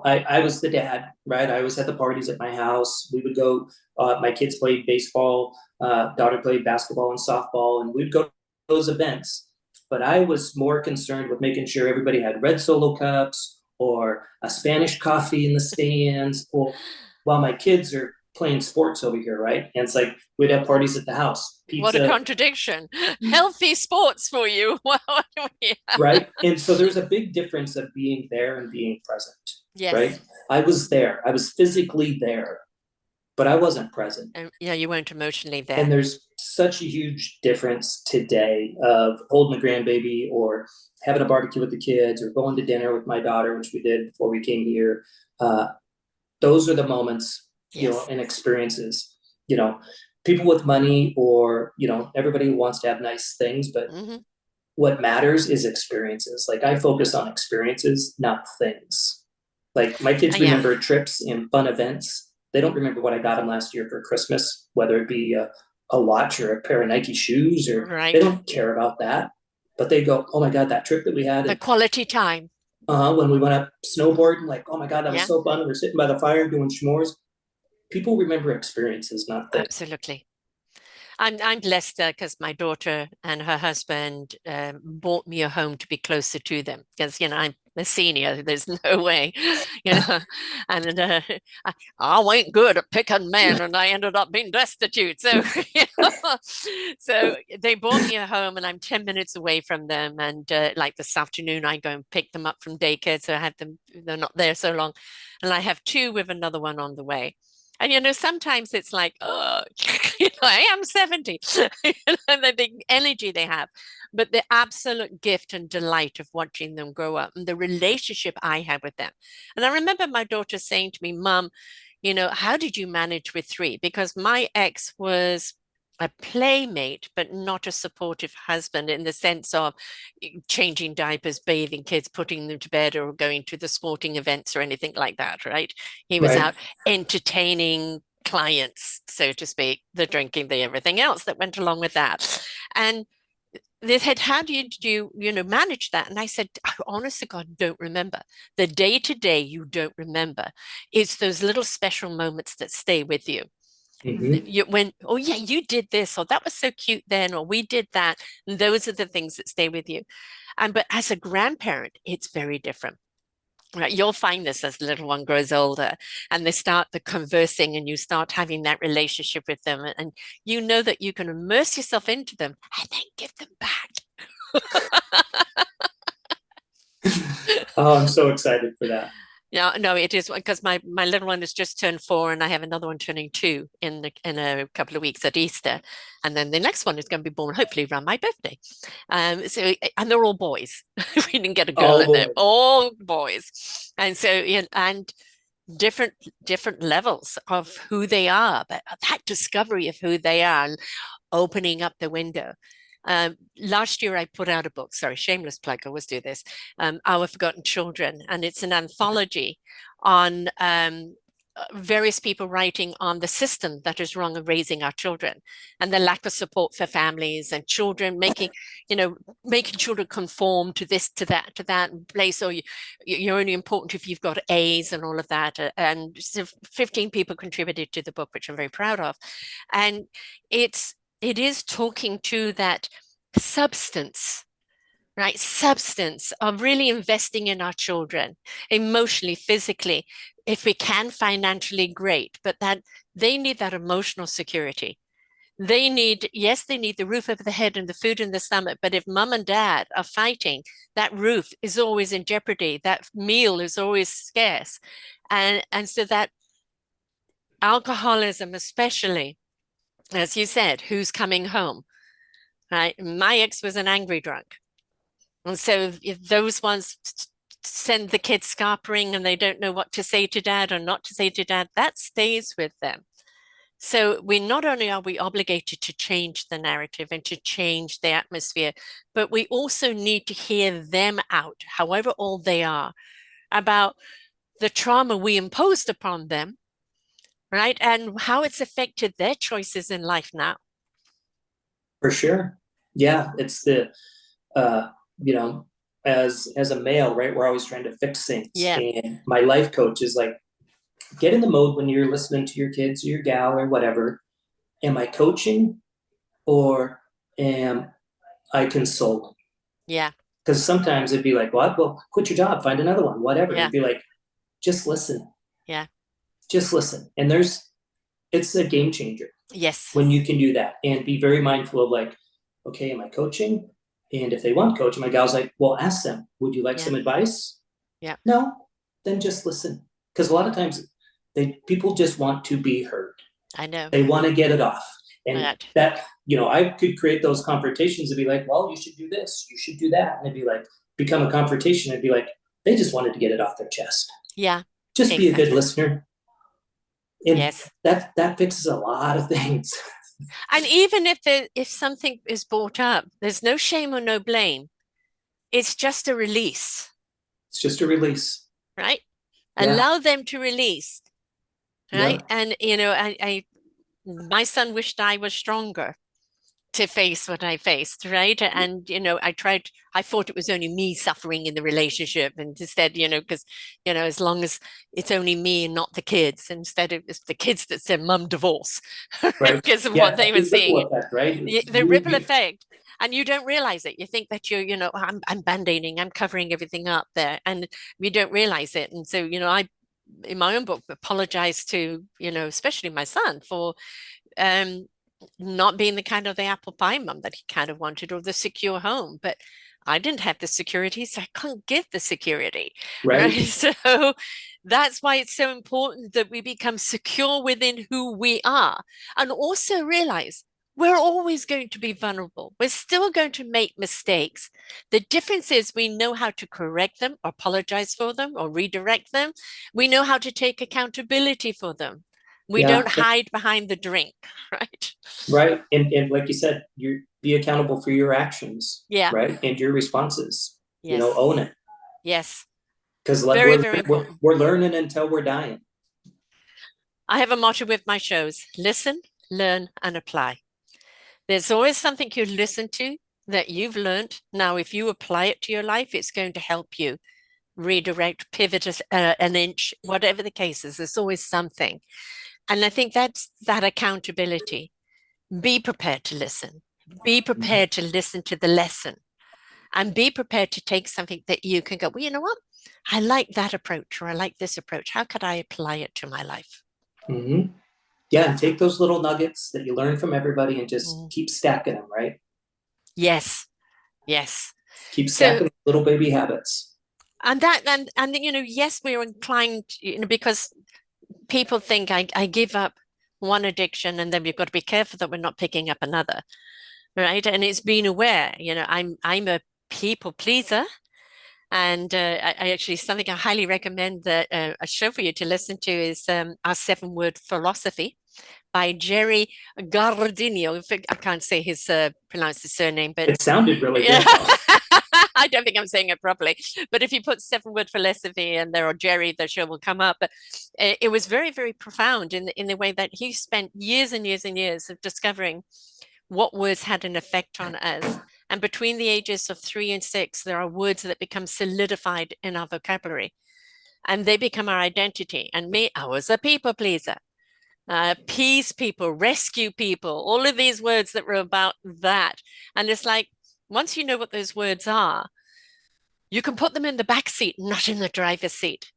I was the dad, right? I was at the parties at my house. We would go, my kids played baseball, daughter played basketball and softball, and we'd go to those events. But I was more concerned with making sure everybody had red solo cups or a Spanish coffee in the stands, or while my kids are playing sports over here, right? And it's like we'd have parties at the house, What a pizza, contradiction. Healthy sports for you. Well, yeah. right? And so there's a big difference of being there and being present, right? Yes. I was there, I was physically there, but I wasn't present. Yeah, you weren't emotionally And there. there's such a huge difference today of holding a grandbaby or having a barbecue with the kids or going to dinner with my daughter, which we did before we came here. Uh, those are the moments, Yes. and experiences. You know, People with money or everybody wants to have nice things, but Hmm. what matters is experiences. Like I focus on experiences, not things. Like my kids Yeah. remember trips and fun events. They don't remember what I got them last year for Christmas, whether it be a watch or a pair of Nike shoes, or they Right. don't care about that. But they go, "Oh my god, that trip that we had, The and quality time. when we went up snowboarding, like, oh my god, that was Yeah, so fun. We are sitting by the fire doing s'mores." People remember experiences, not things. absolutely. I'm blessed because my daughter and her husband bought me a home to be closer to them because I'm the senior. There's no way, you know. And I ain't good at picking men, and I ended up being destitute. So, so they bought me a home, and I'm 10 minutes away from them. And like this afternoon, I go and pick them up from daycare, so I have them. They're not there so long, and I have two with another one on the way. And sometimes it's like, oh, I am 70, the energy they have, but the absolute gift and delight of watching them grow up and the relationship I have with them. And I remember my daughter saying to me, Mom, how did you manage with three? Because my ex was a playmate, but not a supportive husband in the sense of changing diapers, bathing kids, putting them to bed, or going to the sporting events or anything like that, right? He was Right. out entertaining clients, so to speak, the drinking, the everything else that went along with that. And they said, how do you manage that? And I said, I honestly, God, don't remember. The day to day you don't remember. It's those little special moments that stay with you. Mm-hmm. When, oh yeah, you did this, or that was so cute then, or we did that. And those are the things that stay with you. And but as a grandparent, it's very different. Right, you'll find this as the little one grows older and they start the conversing and you start having that relationship with them and you know that you can immerse yourself into them and then give them back. Oh, I'm so excited for that. Yeah, no, it is because my little one has just turned 4 and I have another one turning 2 in a couple of weeks at Easter, and then the next one is going to be born hopefully around my birthday. And they're all boys. We didn't get a girl Oh in there, boy, all boys, and so and different different levels of who they are, but that discovery of who they are, opening up the window. Last year, I put out a book. Sorry, shameless plug. I always do this. Our Forgotten Children, and it's an anthology on various people writing on the system that is wrong of raising our children and the lack of support for families and children making children conform to this to that place, or you're only important if you've got A's and all of that, and so 15 people contributed to the book, which I'm very proud of. And it is talking to that substance, right? Substance of really investing in our children, emotionally, physically, if we can financially, great, but that they need that emotional security. They need, yes, they need the roof over the head and the food in the stomach, but if mom and dad are fighting, that roof is always in jeopardy. That meal is always scarce. And so that alcoholism, especially, as you said, who's coming home, right? My ex was an angry drunk. And so if those ones send the kids scarpering and they don't know what to say to dad or not to say to dad, that stays with them. So we not only are we obligated to change the narrative and to change the atmosphere, but we also need to hear them out, however old they are, about the trauma we imposed upon them, right? And how it's affected their choices in life now. for sure. Yeah, it's the uh, you know, as a male, right? We're always trying to fix things, Yeah, and my life coach is like, get in the mode when you're listening to your kids or your gal or whatever. Am I coaching or am I consoling? yeah, Because sometimes it'd be like, what? Well, quit your job, find another one, whatever. yeah, It'd be like, just listen, yeah, just listen. And it's a game changer yes, when you can do that and be very mindful of like, okay, am I coaching? And if they want coaching, my gal's like, well, ask them, would you like yeah, some advice? yeah. No, then just listen. Because a lot of times people just want to be heard. I know They want to get it off. And that. that, I could create those confrontations and be like, well, you should do this, you should do that. And it'd be like, become a confrontation. It'd be like, they just wanted to get it off their chest. Yeah, Just be a good exactly. listener. And Yes. that fixes a lot of things. And even if something is brought up, there's no shame or no blame. It's just a release, It's just a release. right? Yeah. Allow them to release, right? Yeah. And my son wished I was stronger to face what I faced, right? And I thought it was only me suffering in the relationship, and instead, because as long as it's only me and not the kids, instead of it's the kids that said mum divorce, Right. because of what Yeah. they were The ripple seeing, effect, right? the ripple effect. And you don't realize it. You think that I'm band-aiding, I'm covering everything up there, and you don't realize it. And so, I, in my own book, apologize to, especially my son for um, not being the kind of the apple pie mum that he kind of wanted or the secure home. But I didn't have the security, so I couldn't give the security. Right. Right. So that's why it's so important that we become secure within who we are and also realize we're always going to be vulnerable. We're still going to make mistakes. The difference is we know how to correct them, or apologize for them, or redirect them. We know how to take accountability for them. We don't Yeah. hide behind the drink, right? Right. And like you said, you be accountable for your actions, Yeah. right? And your responses. Yes. Own it. Yes. Because like Very, very important. we're learning until we're dying. I have a motto with my shows: listen, learn, and apply. There's always something you listen to that you've learned. Now, if you apply it to your life, it's going to help you redirect, pivot an inch, whatever the case is. There's always something. And I think that's that accountability. Be prepared to listen. Be prepared to listen to the lesson and be prepared to take something that you can go, well, you know what? I like that approach, or I like this approach. How could I apply it to my life? Mm-hmm. Yeah, and take those little nuggets that you learn from everybody and just Mm. keep stacking them, right? Yes, yes. Keep So, stacking little baby habits. and that, and yes, we're inclined, because people think I give up one addiction and then we've got to be careful that we're not picking up another, right? And it's being aware, I'm a people pleaser. And I actually, something I highly recommend that a show for you to listen to is Our Seven Word Philosophy by Jerry Gardinio. I can't say pronounce his surname, but It sounded really yeah. good, though. I don't think I'm saying it properly, but if you put Seven Word Philosophy and there or Jerry, the show will come up. But it was very, very profound in the way that he spent years and years and years of discovering what words had an effect on us. And between the ages of 3 and 6, there are words that become solidified in our vocabulary and they become our identity. And me, I was a people pleaser, peace people, rescue people, all of these words that were about that. And it's like, once you know what those words are, you can put them in the back seat, not in the driver's seat.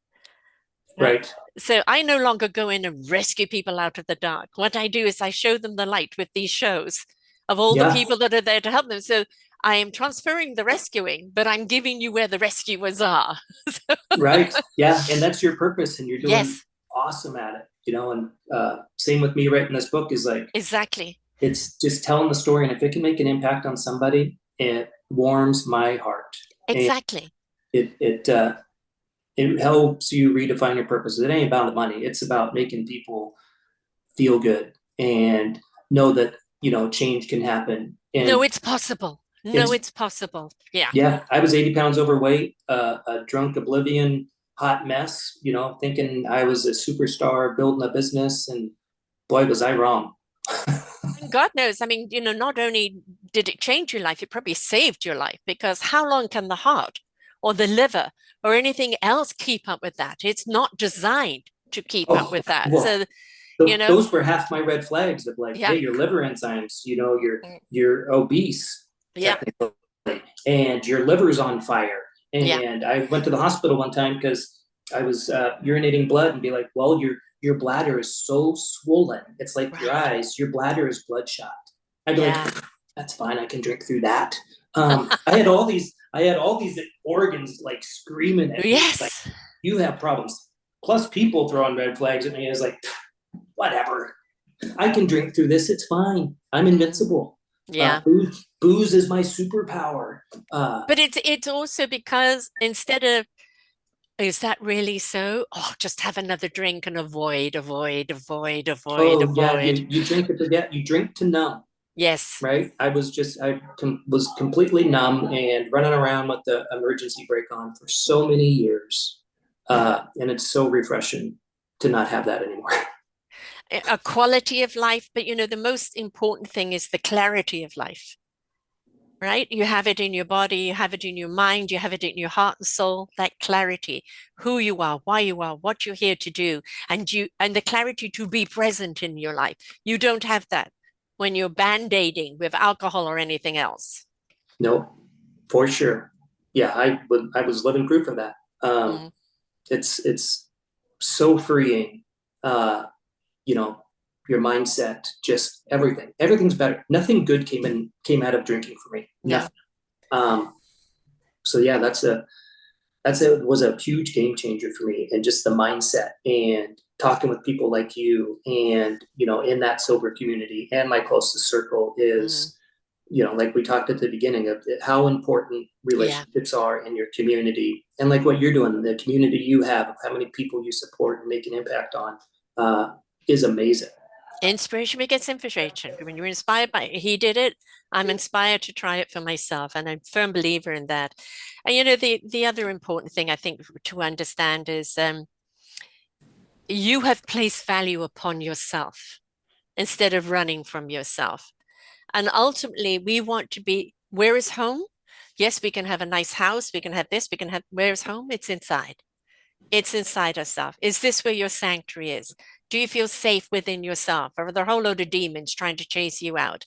Right. Right. So I no longer go in and rescue people out of the dark. What I do is I show them the light with these shows of all the Yeah. people that are there to help them. So I am transferring the rescuing, but I'm giving you where the rescuers are. Right. Yeah. And that's your purpose, and you're doing Yes, awesome at it, And same with me writing this book is like, exactly. it's just telling the story. And if it can make an impact on somebody, it warms my heart. And Exactly. it helps you redefine your purpose. It ain't about the money. It's about making people feel good and know that, change can happen. No, And it's possible. No, it's, it's possible. Yeah. yeah, I was 80 pounds overweight, a drunk oblivion, hot mess, thinking I was a superstar building a business. And boy, was I wrong. And God knows, I mean, not only did it change your life, it probably saved your life because how long can the heart or the liver or anything else keep up with that? It's not designed to keep up Oh, with that. well, So, you know, those were half my red flags of like, yeah, hey, your liver enzymes, you're obese yeah, technically, and your liver's on fire. yeah, And I went to the hospital one time because I was urinating blood and be like, well, your bladder is so swollen. It's like your right. eyes, your bladder is bloodshot. I'd be like, Yeah. that's fine. I can drink through that. I had all these organs like screaming at me, like, Yes. you have problems. Plus people throwing red flags at me. I was like, whatever. I can drink through this. It's fine. I'm Mm, invincible. yeah. Booze is my superpower. But it's also because instead of, is that really so? Oh, just have another drink and avoid, avoid, avoid, avoid, Oh yeah, avoid. you drink to forget. You drink to numb, Yes. right? I was completely numb and running around with the emergency brake on for so many years, and it's so refreshing to not have that anymore. A quality of life, but the most important thing is the clarity of life, right? You have it in your body, you have it in your mind, you have it in your heart and soul, that clarity, who you are, why you are, what you're here to do, and the clarity to be present in your life. You don't have that when you're band-aiding with alcohol or anything else. No, for sure. Yeah, I was living proof of that. Mm, It's so freeing. Uh, you know, your mindset, just everything. Everything's better. Nothing good came out of drinking for me. no. Nothing. Um, so yeah, that's a was a huge game changer for me, and just the mindset and talking with people like you, and in that sober community, and my closest circle Mm, is, like we talked at the beginning of it, how important yeah. relationships are in your community, and like what you're doing, the community you have, of how many people you support and make an impact on, uh, is amazing. Inspiration begets infiltration. When you're inspired by he did it, I'm inspired to try it for myself, and I'm a firm believer in that. And the other important thing I think to understand is you have placed value upon yourself instead of running from yourself. And ultimately, we want to be where is home? Yes, we can have a nice house, we can have this, we can have where is home? It's inside. It's inside ourselves. Is this where your sanctuary is? Do you feel safe within yourself? Or are there a whole load of demons trying to chase you out?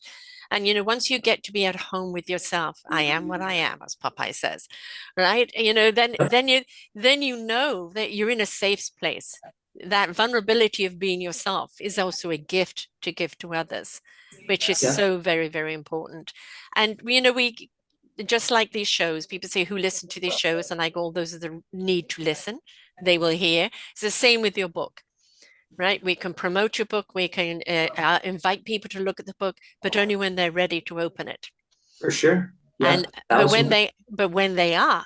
And, once you get to be at home with yourself, I am what I am, as Popeye says, right? Then you know that you're in a safe place. That vulnerability of being yourself is also a gift to give to others, which is Yeah, so very, very important. And, we just like these shows, people say, who listen to these shows? And I go, those are the need to listen. They will hear. It's the same with your book, right? We can promote your book. We can invite people to look at the book, but only when they're ready to open it. for sure. Yeah, And thousand. but when they are,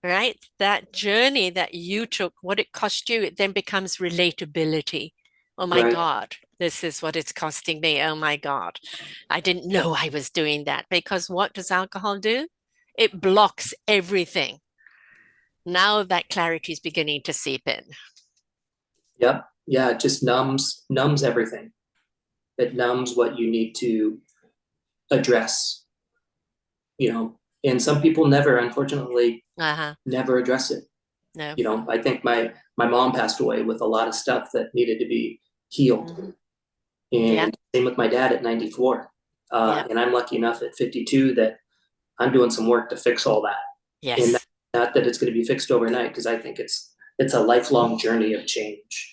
right, that journey that you took, what it cost you, it then becomes relatability. Oh my Right. God, this is what it's costing me. Oh my God, I didn't know I was doing that. Because what does alcohol do? It blocks everything. Now that clarity is beginning to seep in. Yep. Yeah, it just numbs everything. It numbs what you need to address, and some people never, unfortunately, Uh-huh. never address it. No. I think my mom passed away with a lot of stuff that needed to be healed. Mm-hmm. Yeah. And same with my dad at 94. Yeah. And I'm lucky enough at 52 that I'm doing some work to fix all that. And Yes. not that it's going to be fixed overnight, because I think it's a lifelong journey of change.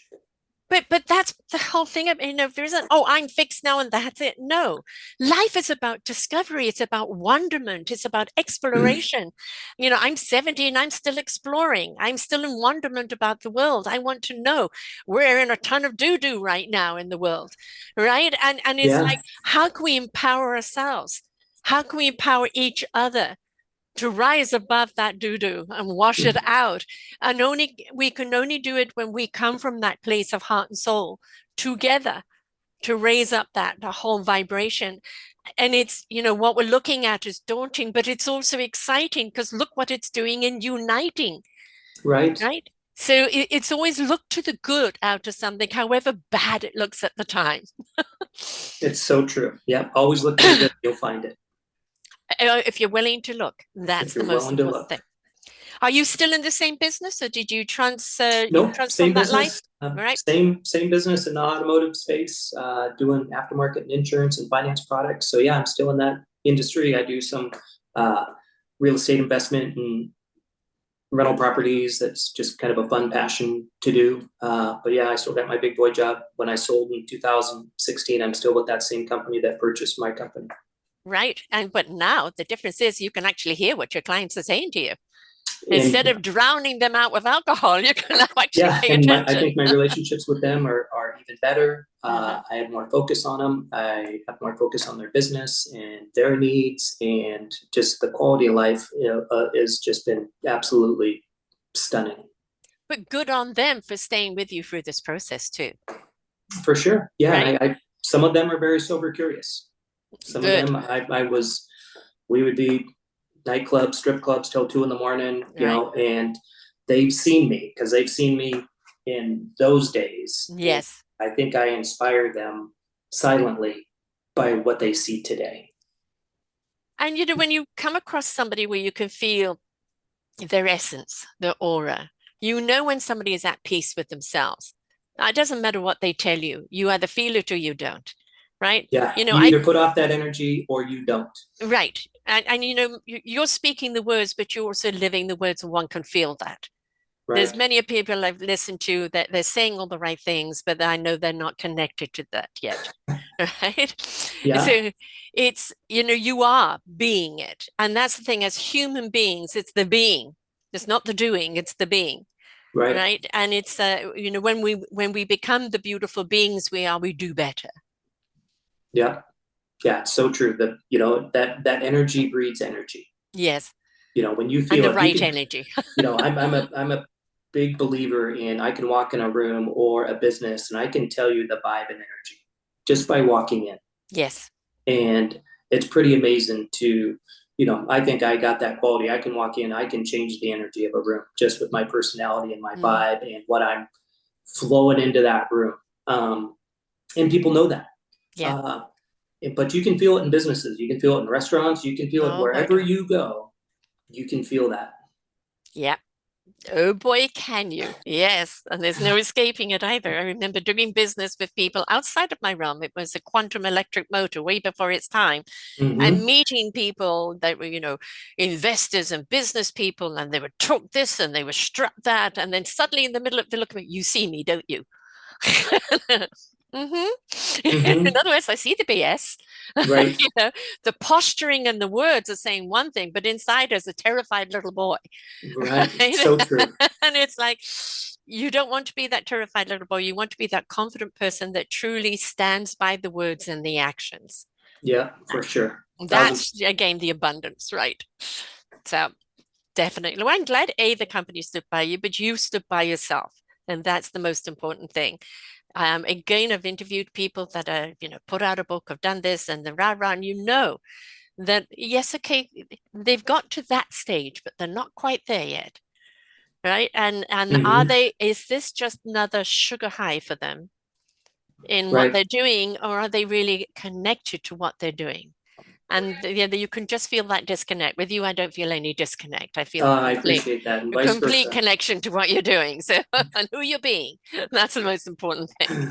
But that's the whole thing. I mean, if there isn't, oh, I'm fixed now and that's it. No, life is about discovery. It's about wonderment. It's about exploration. I'm 70 and I'm still exploring. I'm still in wonderment about the world. I want to know. We're in a ton of doo-doo right now in the world, right? And it's Yeah, like, how can we empower ourselves? How can we empower each other to rise above that doo-doo and wash it out? And we can only do it when we come from that place of heart and soul together to raise up the whole vibration. And it's, what we're looking at is daunting, but it's also exciting because look what it's doing in uniting, right. right? So it's always look to the good out of something, however bad it looks at the time. It's so true. Yep. Always look to the good. You'll find it If you're willing to look, if that's the you're most willing to important look. thing. Are you still in the same business, or did you Nope. transform Same that life? business. All right. Same business in the automotive space, doing aftermarket and insurance and finance products. So yeah, I'm still in that industry. I do some uh, real estate investment and rental properties. That's just kind of a fun passion to do. But yeah, I still got my big boy job. When I sold in 2016, I'm still with that same company that purchased my company. Right. But now the difference is you can actually hear what your clients are saying to you. Instead And of drowning them out with alcohol, you can now actually yeah, pay and I attention. think my relationships with them are even better. Uh-huh. I have more focus on them. I have more focus on their business and their needs, and just the quality of life has just been absolutely stunning. But good on them for staying with you through this process too. For sure. Yeah, Right? some of them are very sober curious. Some of Good. them we would be nightclubs, strip clubs till 2 in the morning, Right. and they've seen me because they've seen me in those days. And Yes. I think I inspire them silently by what they see today. And when you come across somebody where you can feel their essence, their aura, when somebody is at peace with themselves. Now, it doesn't matter what they tell you. You either feel it or you don't, right? Yeah, you I either put off that energy or you don't. right. And you're speaking the words, but you're also living the words, and one can feel that. There's Right. many people I've listened to that they're saying all the right things, but I know they're not connected to that yet. Right. Yeah. So it's, you are being it. And that's the thing, as human beings, it's the being. It's not the doing, it's the being. Right. Right. And it's when we become the beautiful beings we are, we do better. Yeah. Yeah. It's so true that, that energy breeds energy. Yes. When you And feel the it, you right can, energy. I'm a big believer in, I can walk in a room or a business and I can tell you the vibe and energy just by walking in. Yes. And it's pretty amazing to, I think I got that quality. I can walk in, I can change the energy of a room just with my personality and my Mm. vibe and what I'm flowing into that room. And people know that. Yeah. Uh, but you can feel it in businesses. You can feel it in restaurants. You can feel it Oh my wherever God. you go. You can feel that. Yeah. Oh boy, can you? Yes. And there's no escaping it either. I remember doing business with people outside of my realm. It was a quantum electric motor way before its time. And Hmm. meeting people that were, investors and business people, and they would talk this and they were struck that. And then suddenly in the middle of the look at me, you see me, don't you? In Hmm. other words, I see the BS. Right. The posturing and the words are saying one thing, but inside is a terrified little boy. Right. Right? So true. And it's like, you don't want to be that terrified little boy. You want to be that confident person that truly stands by the words and the actions. Yeah, for sure. Thousand. That's again the abundance, right? So definitely. Well, I'm glad the company stood by you, but you stood by yourself. And that's the most important thing. Again, I've interviewed people that are, put out a book, have done this and the rah rah, and that yes, okay, they've got to that stage, but they're not quite there yet. Right. And Hmm. is this just another sugar high for them in what Right. they're doing, or are they really connected to what they're doing? And you can just feel that disconnect. With you, I don't feel any disconnect. I feel I appreciate that, and a vice complete versa. connection to what you're doing. So, and who you're being. That's the most important thing.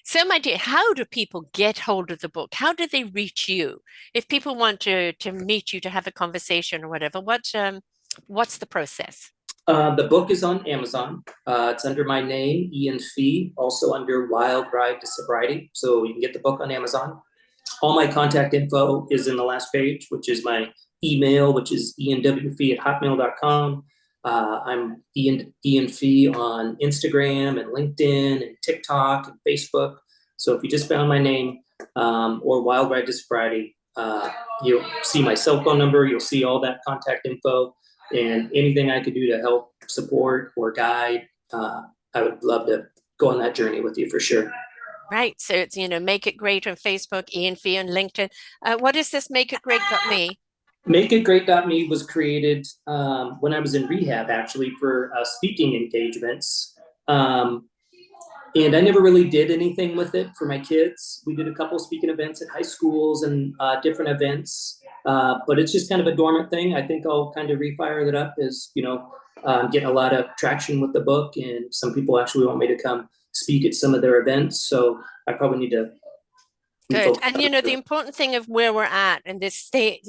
So, my dear, how do people get hold of the book? How do they reach you? If people want to meet you to have a conversation or whatever, what's the process? The book is on Amazon. It's under my name, Ian Fee, also under Wild Ride to Sobriety. So you can get the book on Amazon. All my contact info is in the last page, which is my email, which is ianwfee@hotmail.com. I'm Ian Fee on Instagram and LinkedIn and TikTok and Facebook. So if you just found my name or Wild Ride to Sobriety, you'll see my cell phone number. You'll see all that contact info and anything I could do to help support or guide. I would love to go on that journey with you for sure. Right. So it's, Make It Great on Facebook, Ian Fee on LinkedIn. What is this Make It Great.me? MakeItGreat.me was created when I was in rehab, actually, for speaking engagements. And I never really did anything with it for my kids. We did a couple speaking events at high schools and different events, but it's just kind of a dormant thing. I think I'll kind of refire that up as, getting a lot of traction with the book, and some people actually want me to come speak at some of their events. So I probably need to Good. refocus And on the it. important thing of where we're at in this state,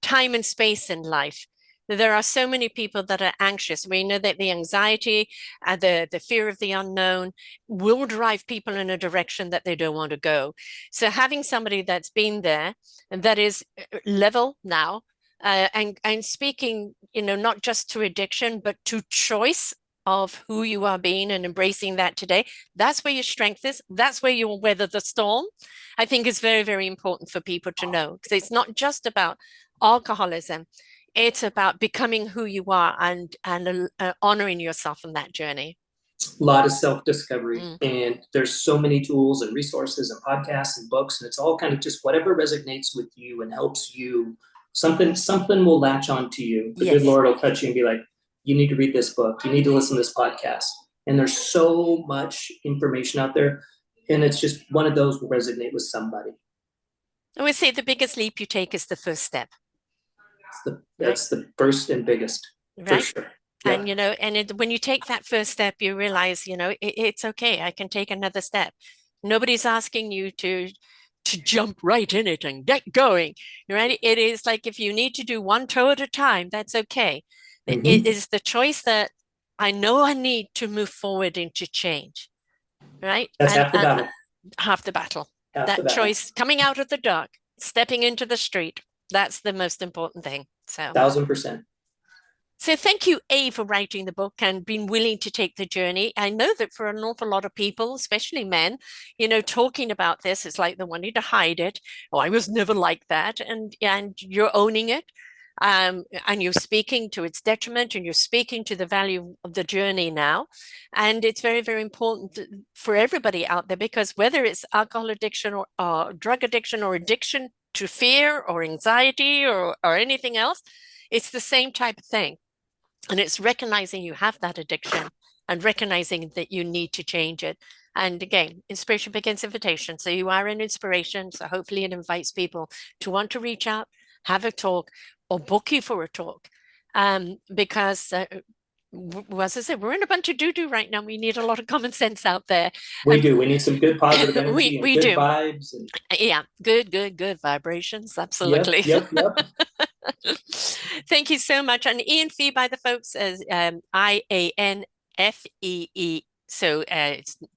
time and space in life. There are so many people that are anxious. We know that the anxiety and the fear of the unknown will drive people in a direction that they don't want to go. So having somebody that's been there and that is level now, and speaking, not just to addiction, but to choice of who you are being and embracing that today. That's where your strength is. That's where you'll weather the storm. I think is very, very important for people to know because it's not just about alcoholism. It's about becoming who you are and honoring yourself in that journey. A lot of self-discovery, Mm. and there's so many tools and resources and podcasts and books, and it's all kind of just whatever resonates with you and helps you. Something will latch on to you. The good Yes. Lord will touch you and be like, you need to read this book, you need to listen to this podcast. And there's so much information out there, and it's just one of those will resonate with somebody. I would say the biggest leap you take is the first step, right? That's the first and biggest, for Right. sure. And Yep. when you take that first step, you realize, it's okay. I can take another step. Nobody's asking you to jump right in it and get going, right? It is like if you need to do one toe at a time, that's okay. It Mm-hmm. is the choice that I know I need to move forward into change, right? That's And half the battle. half the battle. Half the That battle. choice coming out of the dark, stepping into the street, that's the most important thing. So 1000%. so thank you, A, for writing the book and being willing to take the journey. I know that for an awful lot of people, especially men, talking about this is like they're wanting to hide it. Oh, I was never like that. And you're owning it. And you're speaking to its detriment and you're speaking to the value of the journey now. And it's very, very important for everybody out there because whether it's alcohol addiction or drug addiction or addiction to fear or anxiety or anything else, it's the same type of thing. And it's recognizing you have that addiction and recognizing that you need to change it. And again, inspiration begins invitation. So you are an inspiration. So hopefully it invites people to want to reach out, have a talk, or book you for a talk. because as I said, we're in a bunch of doo-doo right now. We need a lot of common sense out there. We do. We need some good positive energy and We good do. vibes. And Yeah, good vibrations. yep, Absolutely. yep, yep. Thank you so much. And Ian Fee by the folks as IANFEE. So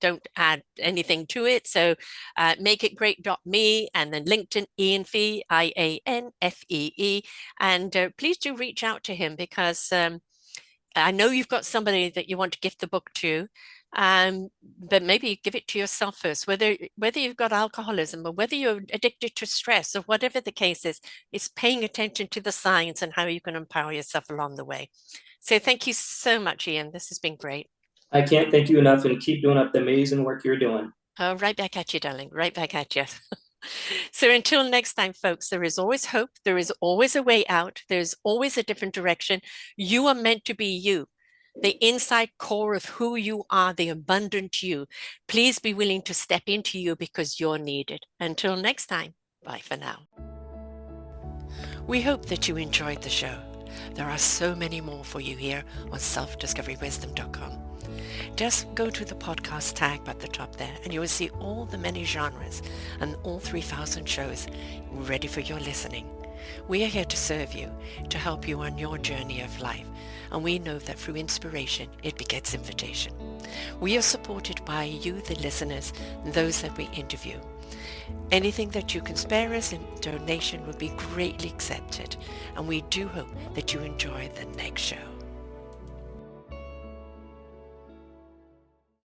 don't add anything to it. So makeitgreat.me and then LinkedIn Ian Fee, IANFEE. And please do reach out to him because I know you've got somebody that you want to gift the book to, but maybe give it to yourself first. Whether you've got alcoholism or whether you're addicted to stress or whatever the case is, it's paying attention to the signs and how you can empower yourself along the way. So thank you so much, Ian. This has been great. I can't thank you enough, and keep doing up the amazing work you're doing. Oh, right back at you, darling. Right back at you. So until next time, folks, there is always hope. There is always a way out. There's always a different direction. You are meant to be you, the inside core of who you are, the abundant you. Please be willing to step into you because you're needed. Until next time, bye for now. We hope that you enjoyed the show. There are so many more for you here on selfdiscoverywisdom.com. Just go to the podcast tag at the top there and you will see all the many genres and all 3,000 shows ready for your listening. We are here to serve you, to help you on your journey of life, and we know that through inspiration it begets invitation. We are supported by you, the listeners, and those that we interview. Anything that you can spare us in donation would be greatly accepted, and we do hope that you enjoy the next show.